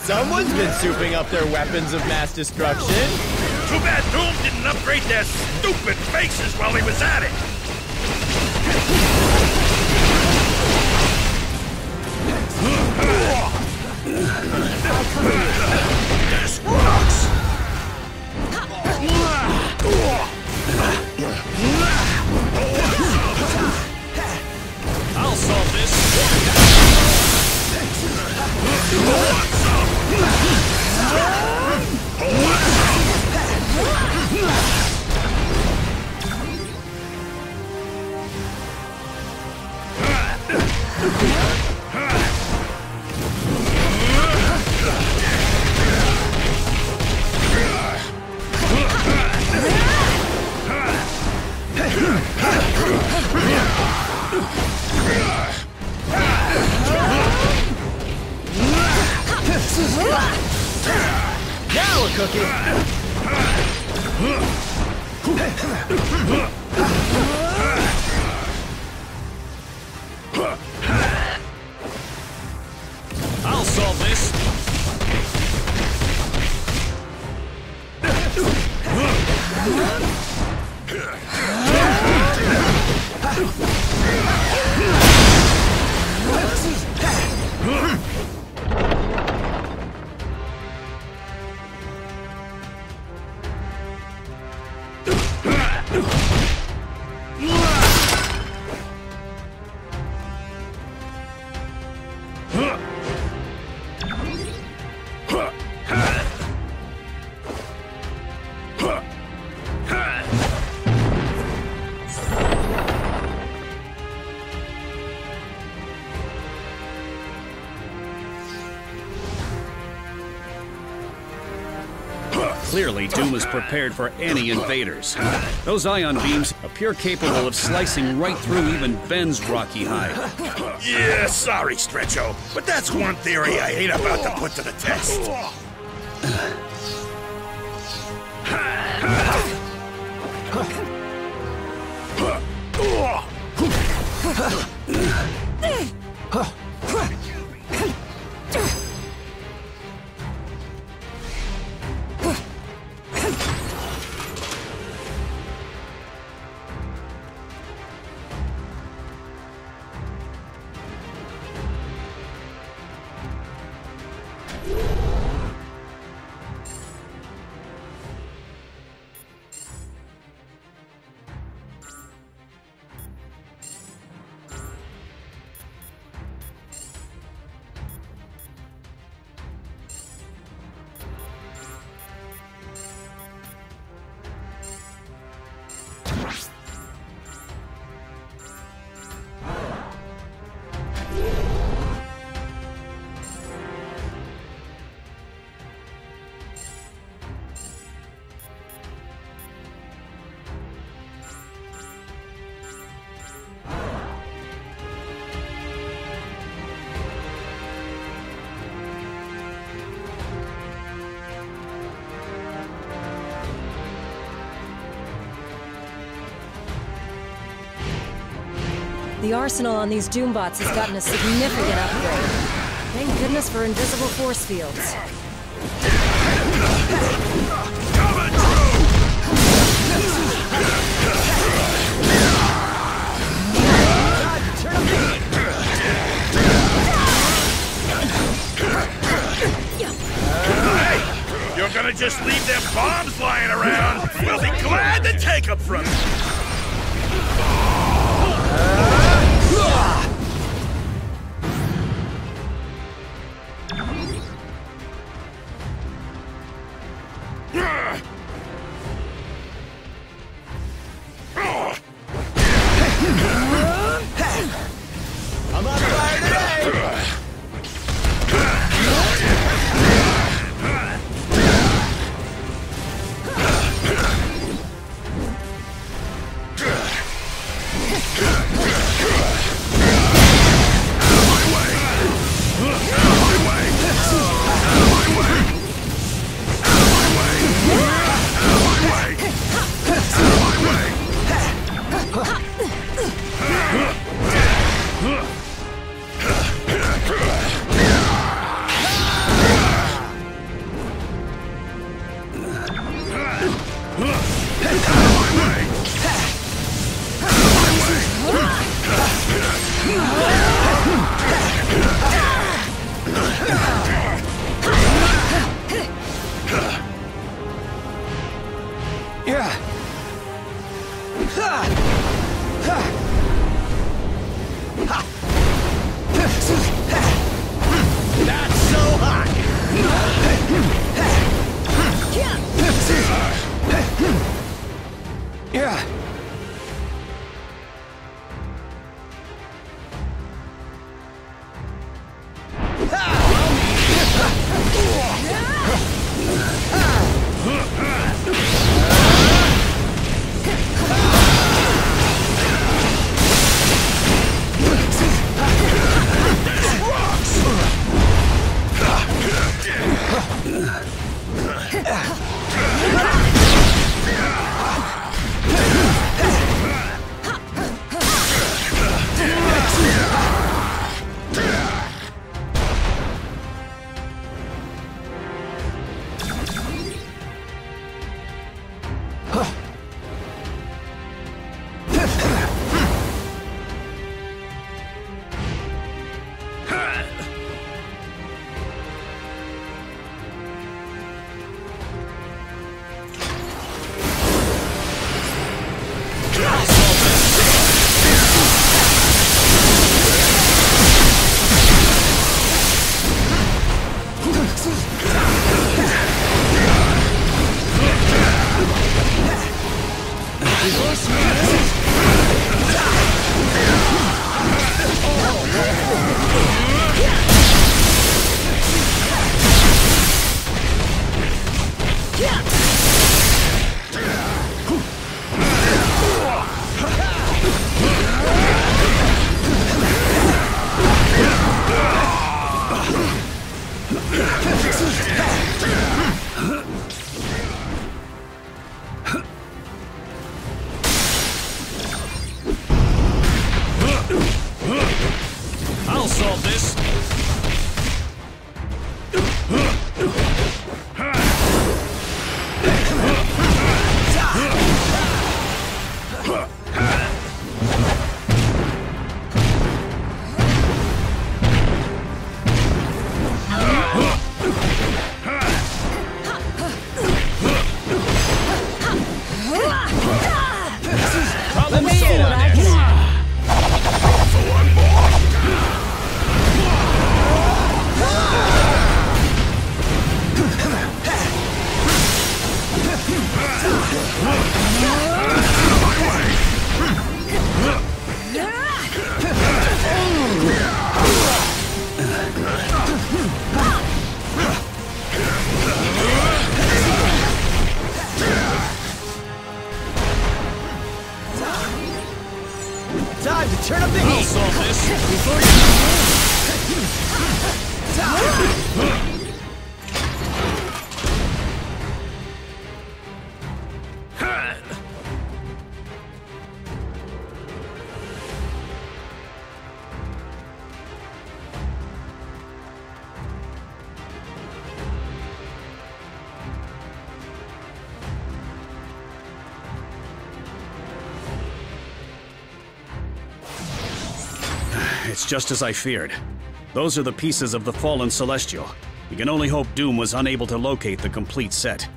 P: Someone's been souping up their weapons of mass destruction.
J: Too bad Doom didn't upgrade their stupid faces while he was at it. This rocks.
Q: I'll solve this.
P: Now a cookie!
M: I'll solve this. Clearly, Doom is prepared for any invaders. Those ion beams appear capable of slicing right through even Ben's rocky hide.
J: Yeah, sorry, Stretcho, but that's one theory I ain't about to put to the test.
N: The arsenal on these Doombots has gotten a significant upgrade. Thank goodness for invisible force fields.
J: Hey, you're gonna just leave them bombs lying around? We'll be glad to take them from you.
C: I'm on fire today!
H: solve this.
Q: Let me in on this.
P: Time to turn up the heat!
H: I'll solve this.
M: It's just as I feared. Those are the pieces of the fallen Celestial. We can only hope Doom was unable to locate the complete set.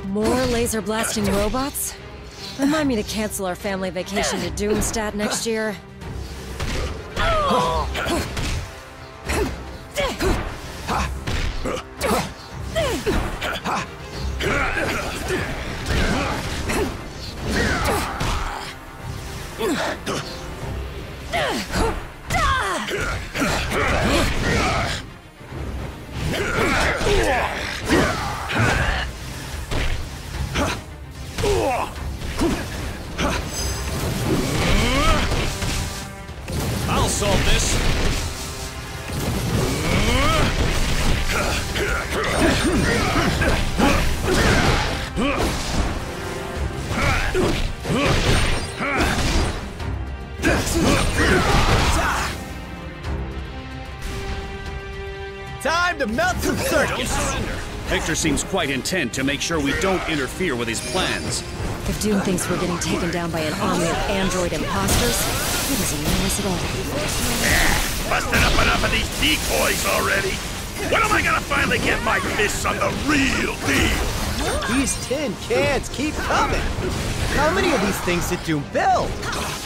N: More laser blasting robots? Remind me to cancel our family vacation to Doomstadt next year.
H: I'll solve this.
P: Time to melt some circuits!
M: Victor seems quite intent to make sure we don't interfere with his plans.
N: If Doom thinks we're getting taken down by an army of android imposters, he doesn't know us at all.
J: Busted up enough of these decoys already. When am I gonna finally get my fists on the real deal?
P: These tin cans keep coming! How many of these things did Doom build?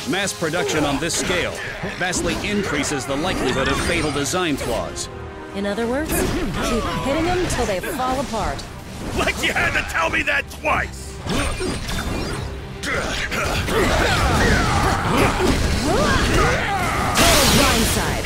M: Mass production on this scale vastly increases the likelihood of fatal design flaws.
N: In other words, keep hitting them till they fall apart.
J: Like you had to tell me that twice!
N: Total blindside.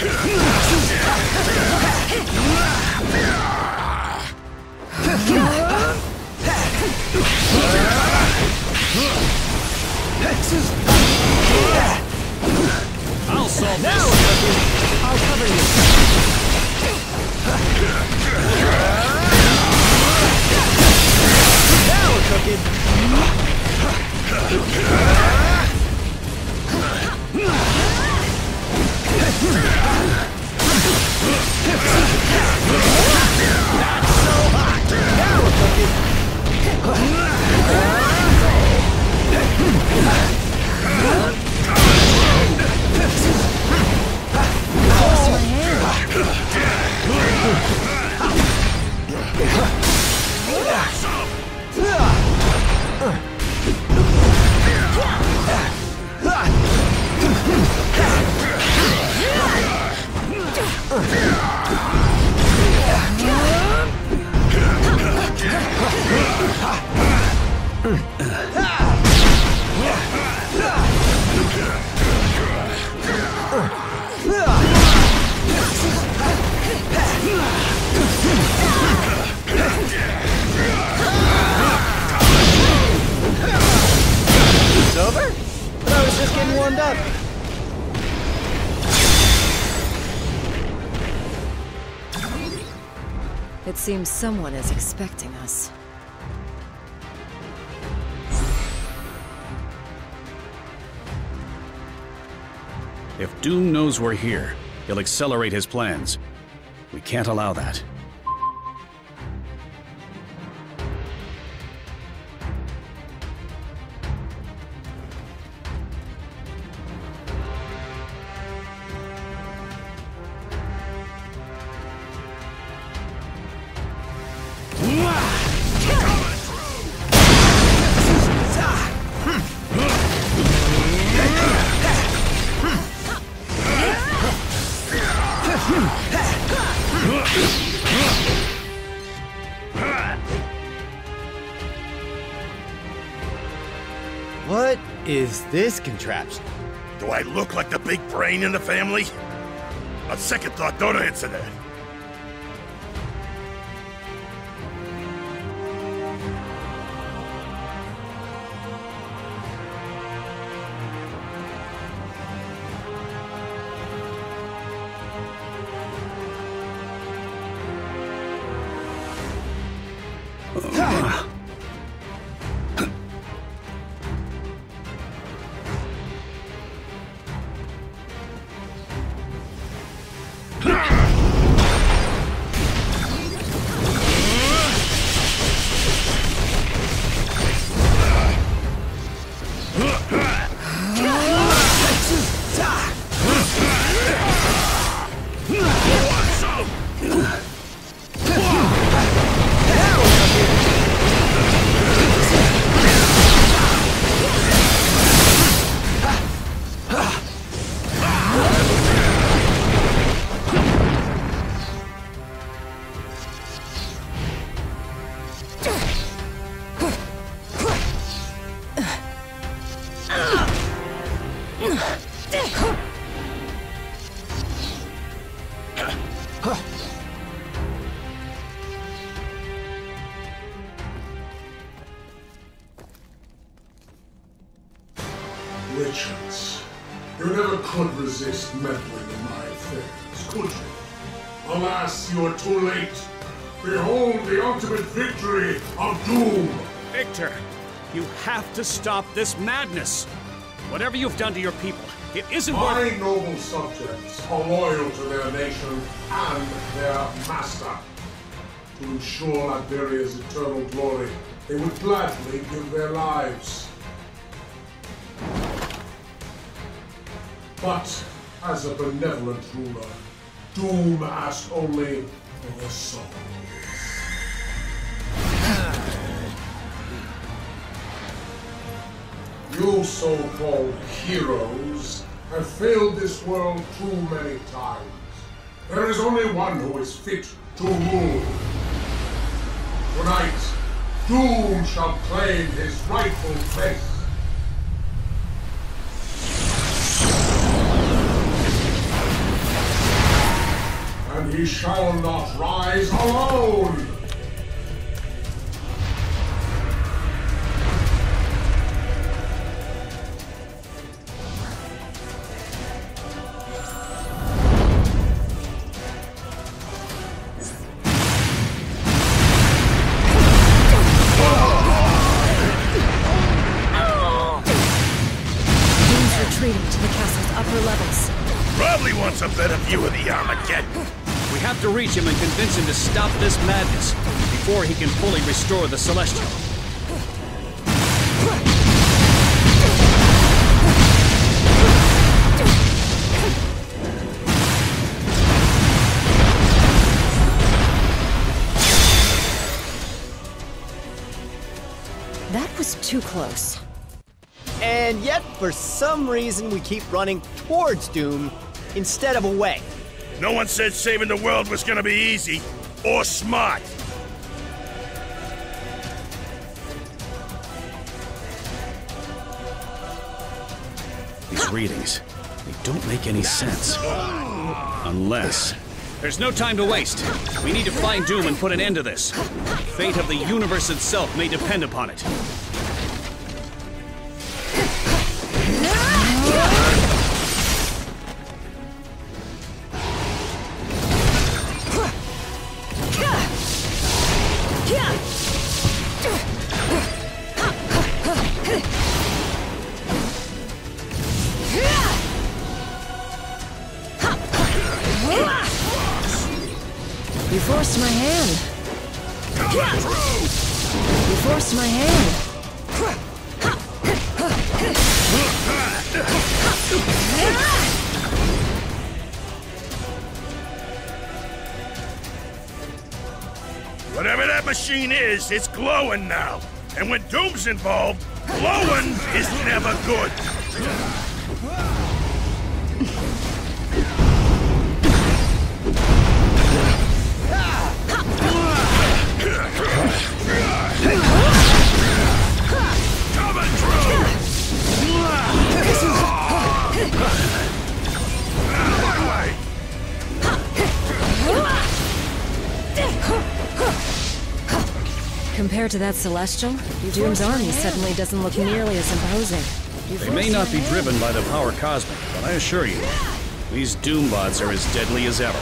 H: I'll solve
P: now
H: this.
P: I'll cover you. Now we're cooking.
N: It seems someone is expecting us.
M: If Doom knows we're here, he'll accelerate his plans. We can't allow that.
P: What is this contraption?
J: Do I look like the big brain in the family? On second thought, don't answer that.
K: Richards, you never could resist meddling in my affairs, could you? Alas, you are too late. Behold the ultimate victory of Doom!
M: Victor, you have to stop this madness. Whatever you've done to your people, it isn't
K: My
M: worth...
K: noble subjects are loyal to their nation and their master. To ensure Iberia's eternal glory, they would gladly give their lives. But, as a benevolent ruler, Doom asked only for their souls. You so-called heroes have failed this world too many times. There is only one who is fit to rule. Tonight, Doom shall claim his rightful place. And he shall not rise alone!
N: Retreating to the castle's upper levels.
J: Probably wants a better view of the Armageddon.
M: We have to reach him and convince him to stop this madness before he can fully restore the Celestial.
N: That was too close.
P: And yet, for some reason, we keep running towards Doom instead of away.
J: No one said saving the world was gonna be easy or smart.
M: These readings, they don't make any sense. Unless... There's no time to waste. We need to find Doom and put an end to this. The fate of the universe itself may depend upon it.
N: You forced my hand. You forced my hand.
J: Whatever that machine is, it's glowing now. And when Doom's involved, glowing is never good. Coming through!
N: Compared to that Celestial, Doom's army suddenly doesn't look nearly as imposing.
M: They may not be driven by the power cosmic, but I assure you, these Doombots are as deadly as ever.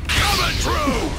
J: Coming through!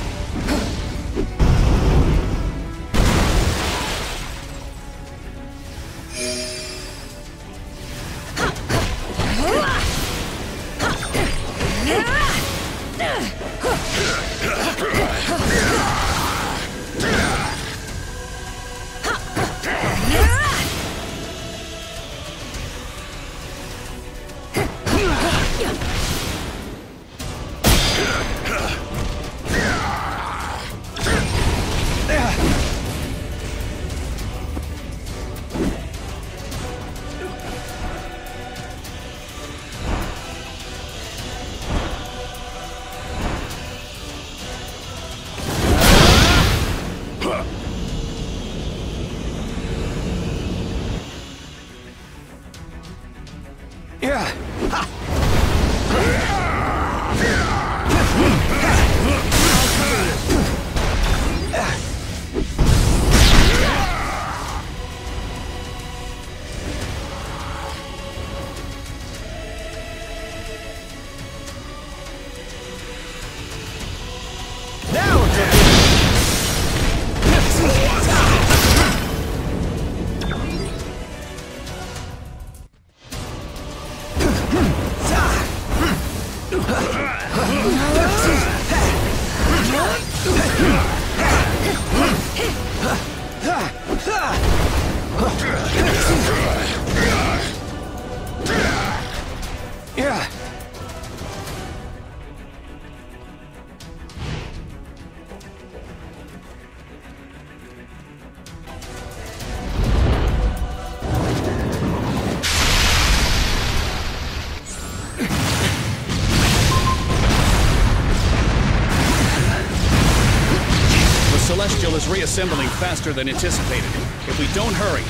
M: Celestial is reassembling faster than anticipated. If we don't hurry,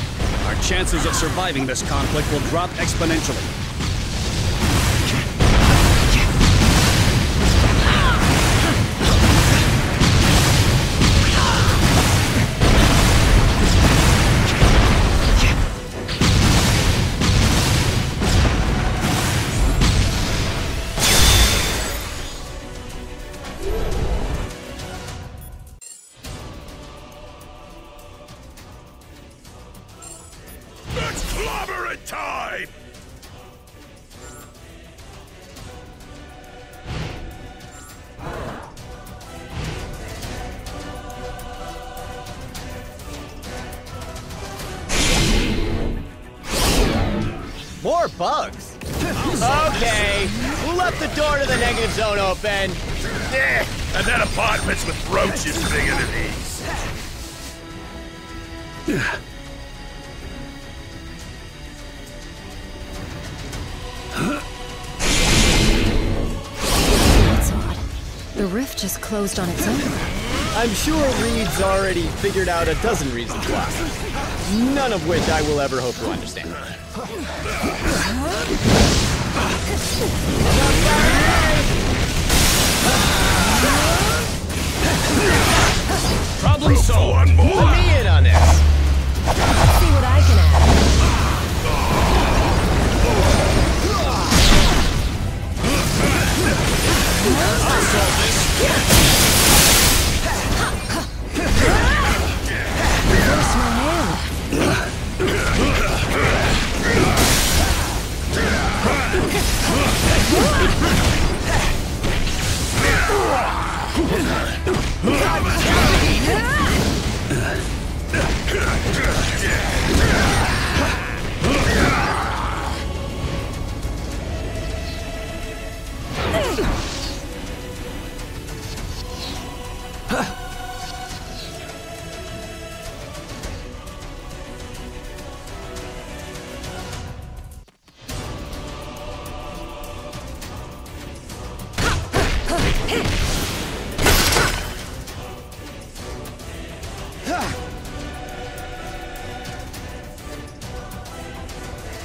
M: our chances of surviving this conflict will drop exponentially.
J: Time!
P: More bugs? Okay, who left the door to the negative zone open?
J: And then apartments with roaches bigger than these.
N: That's odd. The rift just closed on its own.
P: I'm sure Reed's already figured out a dozen reasons why. None of which I will ever hope to understand.
Q: Probably so.
P: One more. Put me in on this.
N: Let's see what I can add.
Q: I'll solve this.
N: Force my hand.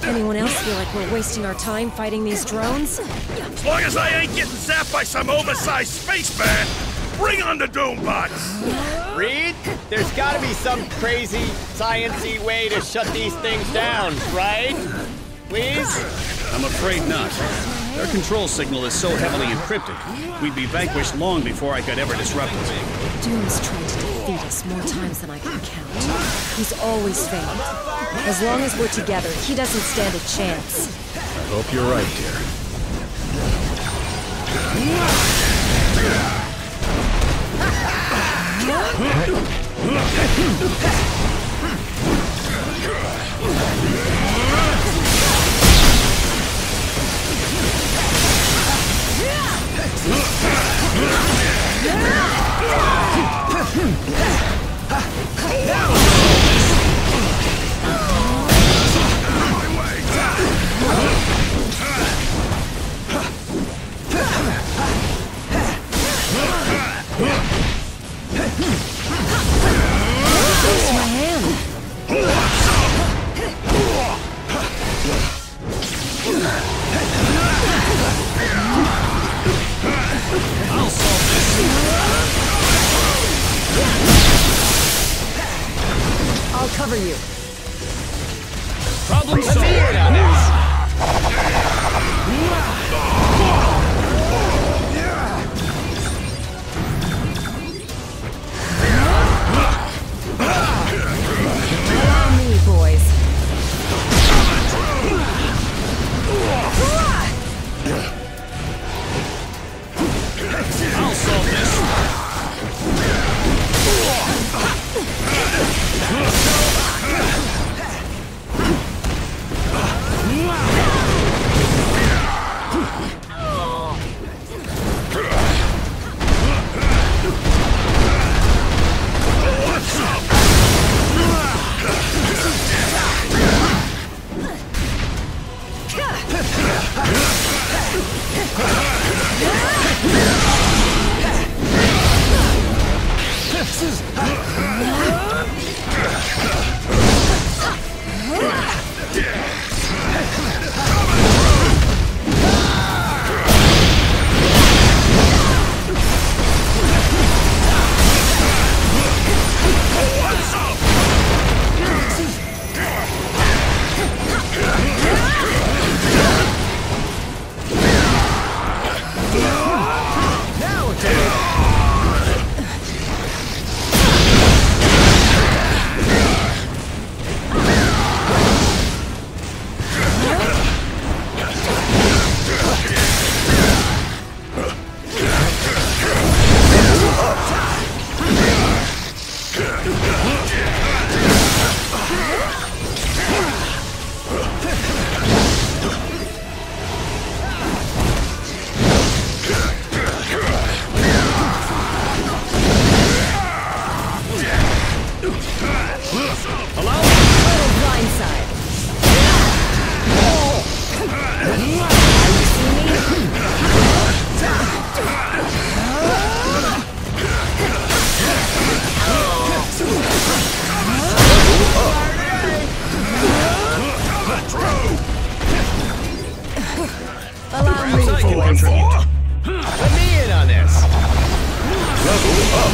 N: Anyone else feel like we're wasting our time fighting these drones?
J: As long as I ain't getting zapped by some oversized spaceman, bring on the Doombots!
P: Reed, there's gotta be some crazy, science-y way to shut these things down, right? Please?
M: I'm afraid not. Their control signal is so heavily encrypted, we'd be vanquished long before I could ever disrupt it.
N: Doom's tried to defeat us more times than I can count. He's always failed. As long as we're together, he doesn't stand a chance.
M: I hope you're right, dear.
N: Force my hand.
Q: I'll solve this.
N: I'll cover you.
Q: Problem
P: Put me in on this.
N: Allow me, boys.
Q: I'll solve this.
P: Allow me to contribute. Put me in on this.
Q: Level up.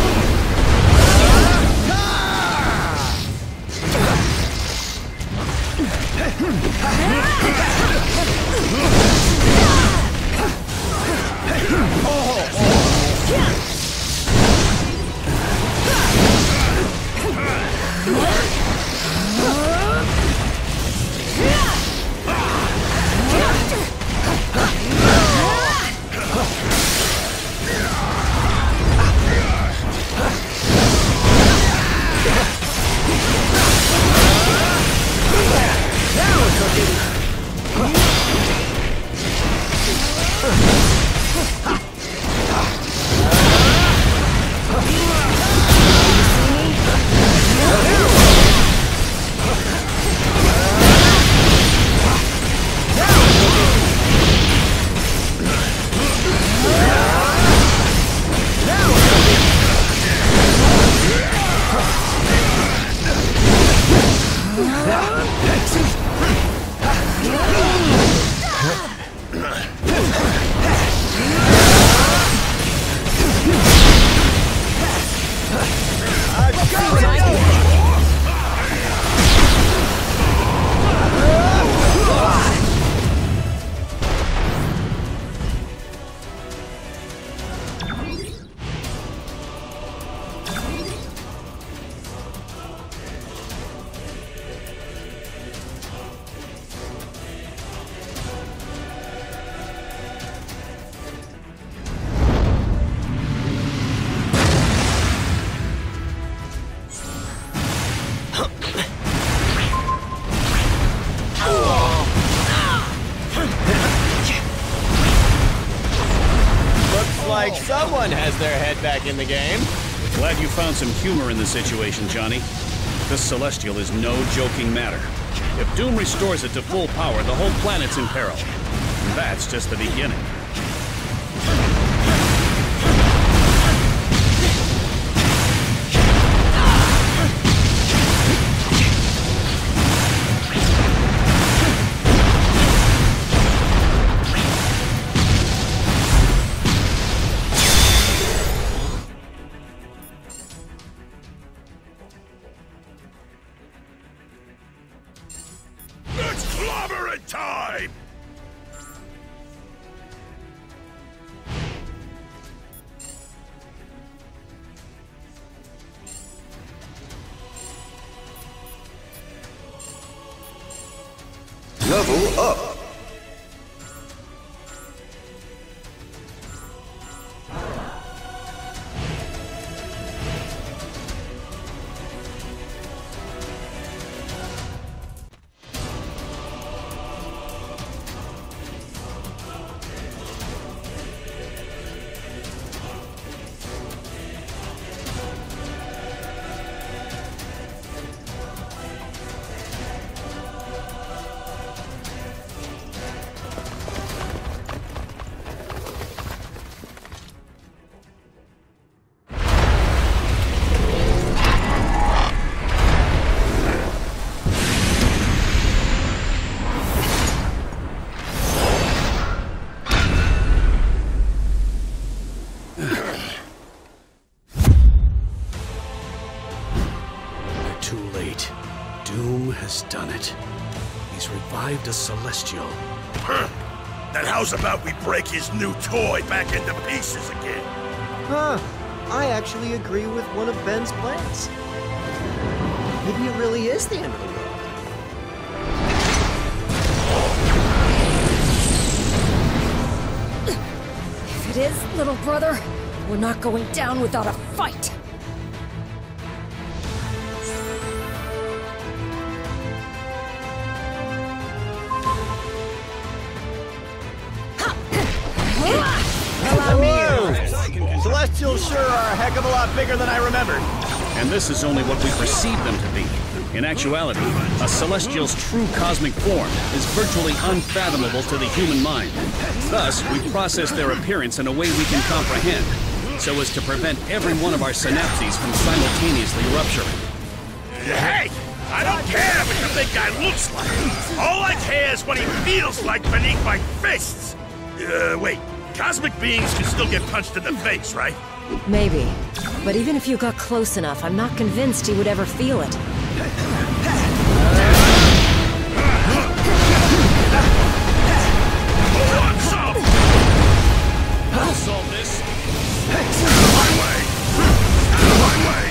P: Like someone has their head back in the game.
M: Glad you found some humor in the situation, Johnny. This Celestial is no joking matter. If Doom restores it to full power, the whole planet's in peril. And that's just the beginning.
J: Time!
U: Level up!
M: Doom has done it. He's revived a Celestial.
J: Huh. Then how's about we break his new toy back into pieces again?
L: Huh. I actually agree with one of Ben's plans. Maybe it really is the end of the world.
N: If it is, little brother, we're not going down without a fight.
P: Celestials sure are a heck of a lot bigger than I remembered.
M: And this is only what we perceive them to be. In actuality, a Celestial's true cosmic form is virtually unfathomable to the human mind. Thus, we process their appearance in a way we can comprehend, so as to prevent every one of our synapses from simultaneously rupturing.
J: Hey! I don't care what the big guy looks like! All I care is what he feels like beneath my fists! Wait. Cosmic beings can still get punched in the face, right?
N: Maybe. But even if you got close enough, I'm not convinced he would ever feel it.
J: Hold on, Solve!
M: I'll solve this.
J: My way! My way!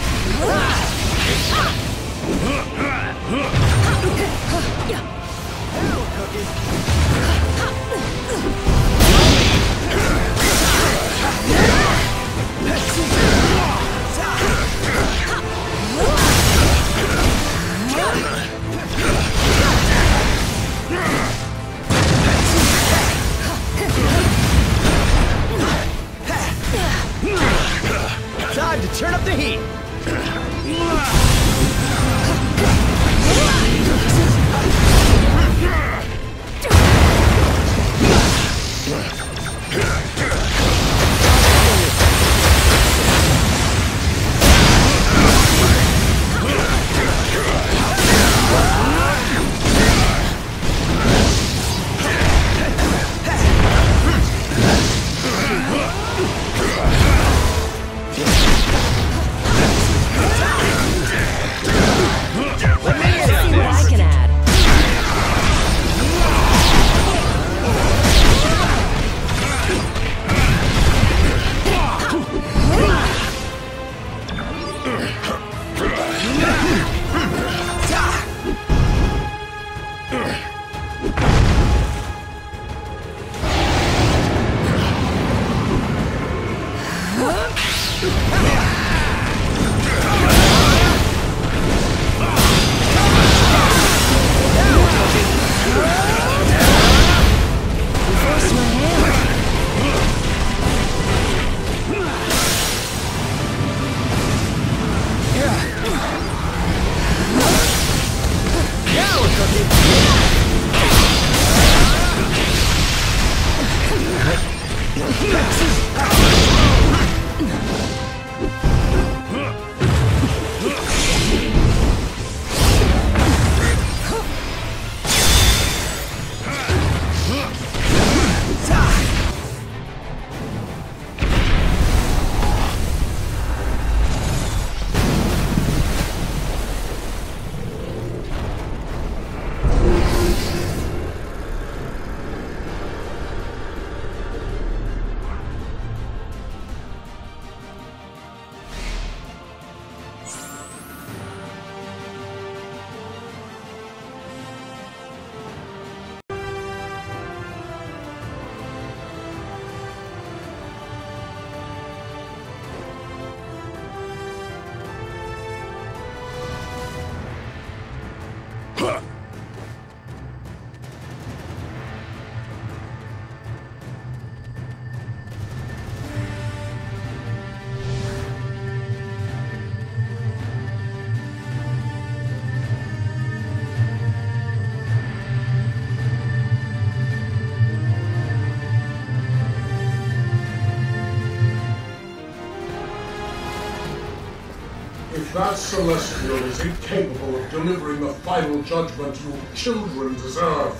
K: If that Celestial is incapable of delivering the final judgment you children deserve,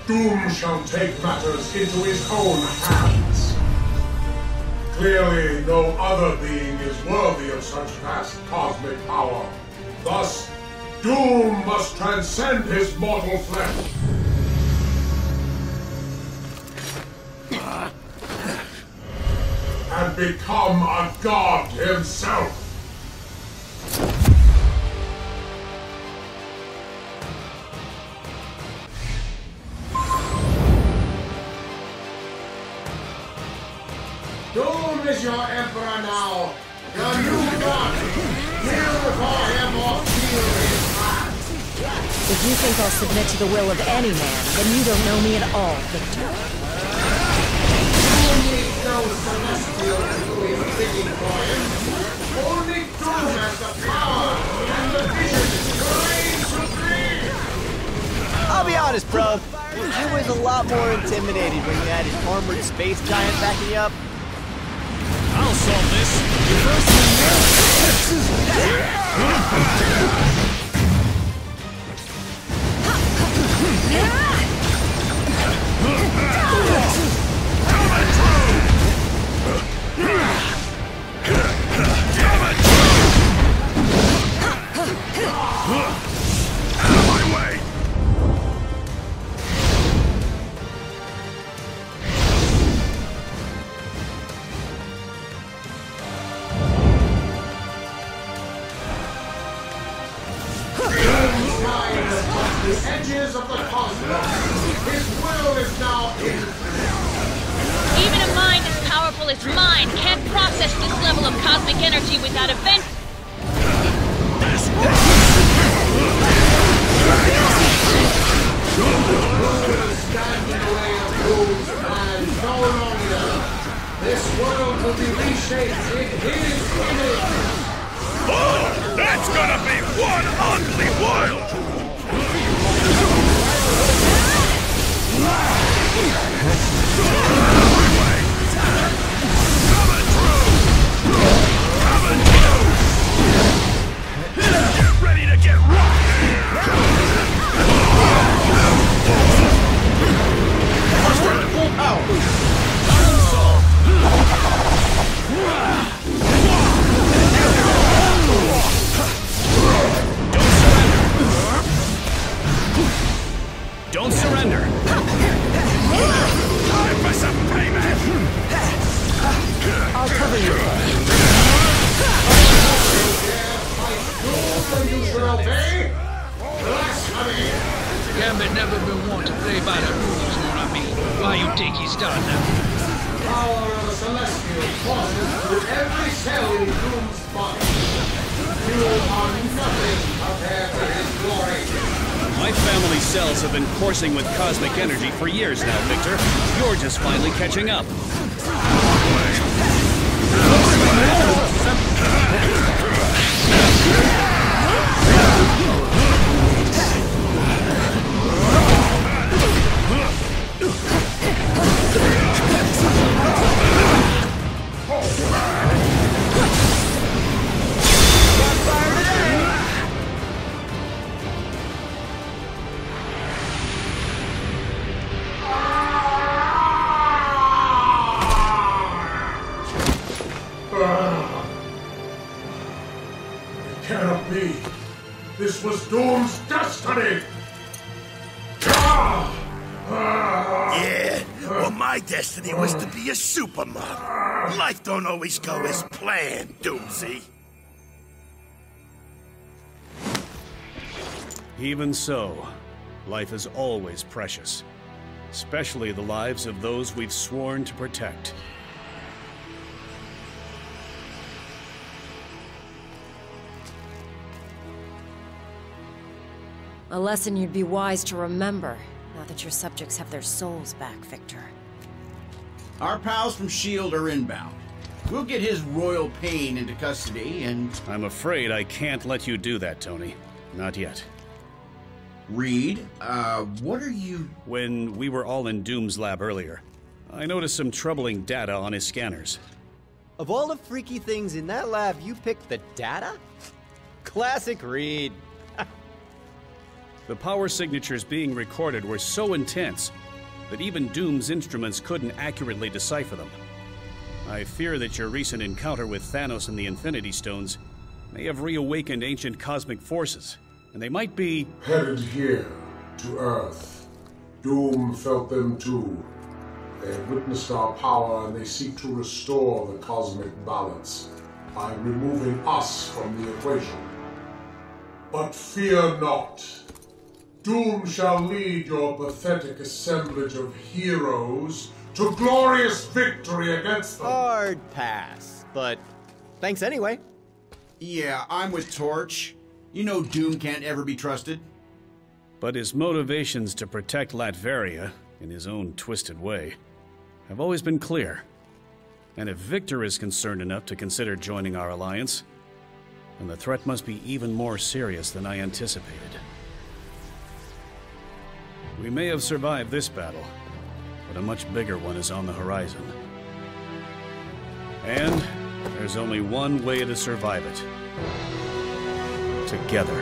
K: Doom shall take matters into his own hands. Clearly, no other being is worthy of such vast cosmic power. Thus, Doom must transcend his mortal flesh. And become a god himself.
U: Doom is your emperor now. Your new god. Kneel before him or feel his wrath.
N: If you think I'll submit to the will of any man, then you don't know me at all, Victor.
U: You need no celestial to do his bidding for him. Only Doom has the power and the vision to reign supreme.
P: I'll be honest, bro. I was a lot more intimidated when you had an armored space giant backing you up.
Q: I'll solve this.
J: Out of my way!
U: The edges of the cosmos. His will is now infinite.
F: Even a mind as powerful as mine can't process this level of cosmic energy without a vent.
U: Stand in the way of Doom's plan no longer. This world will be reshaped in his image. It's gonna be one ugly wild! Get ready to get rocked! Full power!
M: Don't surrender!
U: Time for some payment!
B: I'll cover you.
Q: Gambit never been one to play by the rules, mon ami. Why you think he's done now?
U: Power of the Celestial courses through every cell in Doom's body. You are nothing compared to his glory.
M: My family cells have been coursing with cosmic energy for years now, Victor. You're just finally catching up.
K: Cannot be. This was Doom's destiny!
J: Yeah, well, my destiny was to be a supermodel. Life don't always go as planned, Doomsy.
M: Even so, life is always precious. Especially the lives of those we've sworn to protect.
N: A lesson you'd be wise to remember, now that your subjects have their souls back, Victor.
E: Our pals from S.H.I.E.L.D. are inbound. We'll get his royal pain into custody and...
M: I'm afraid I can't let you do that, Tony. Not yet.
E: Reed, what are you...
M: When we were all in Doom's lab earlier, I noticed some troubling data on his scanners.
P: Of all the freaky things in that lab, you picked the data? Classic Reed.
M: The power signatures being recorded were so intense that even Doom's instruments couldn't accurately decipher them. I fear that your recent encounter with Thanos and the Infinity Stones may have reawakened ancient cosmic forces, and they might be...
K: headed here, to Earth. Doom felt them too. They have witnessed our power and they seek to restore the cosmic balance by removing us from the equation. But fear not. Doom shall lead your pathetic assemblage of heroes to glorious victory against them.
P: Hard pass, but thanks anyway.
E: Yeah, I'm with Torch. You know Doom can't ever be trusted.
M: But his motivations to protect Latveria, in his own twisted way, have always been clear. And if Victor is concerned enough to consider joining our alliance, then the threat must be even more serious than I anticipated. We may have survived this battle, but a much bigger one is on the horizon. And there's only one way to survive it. Together.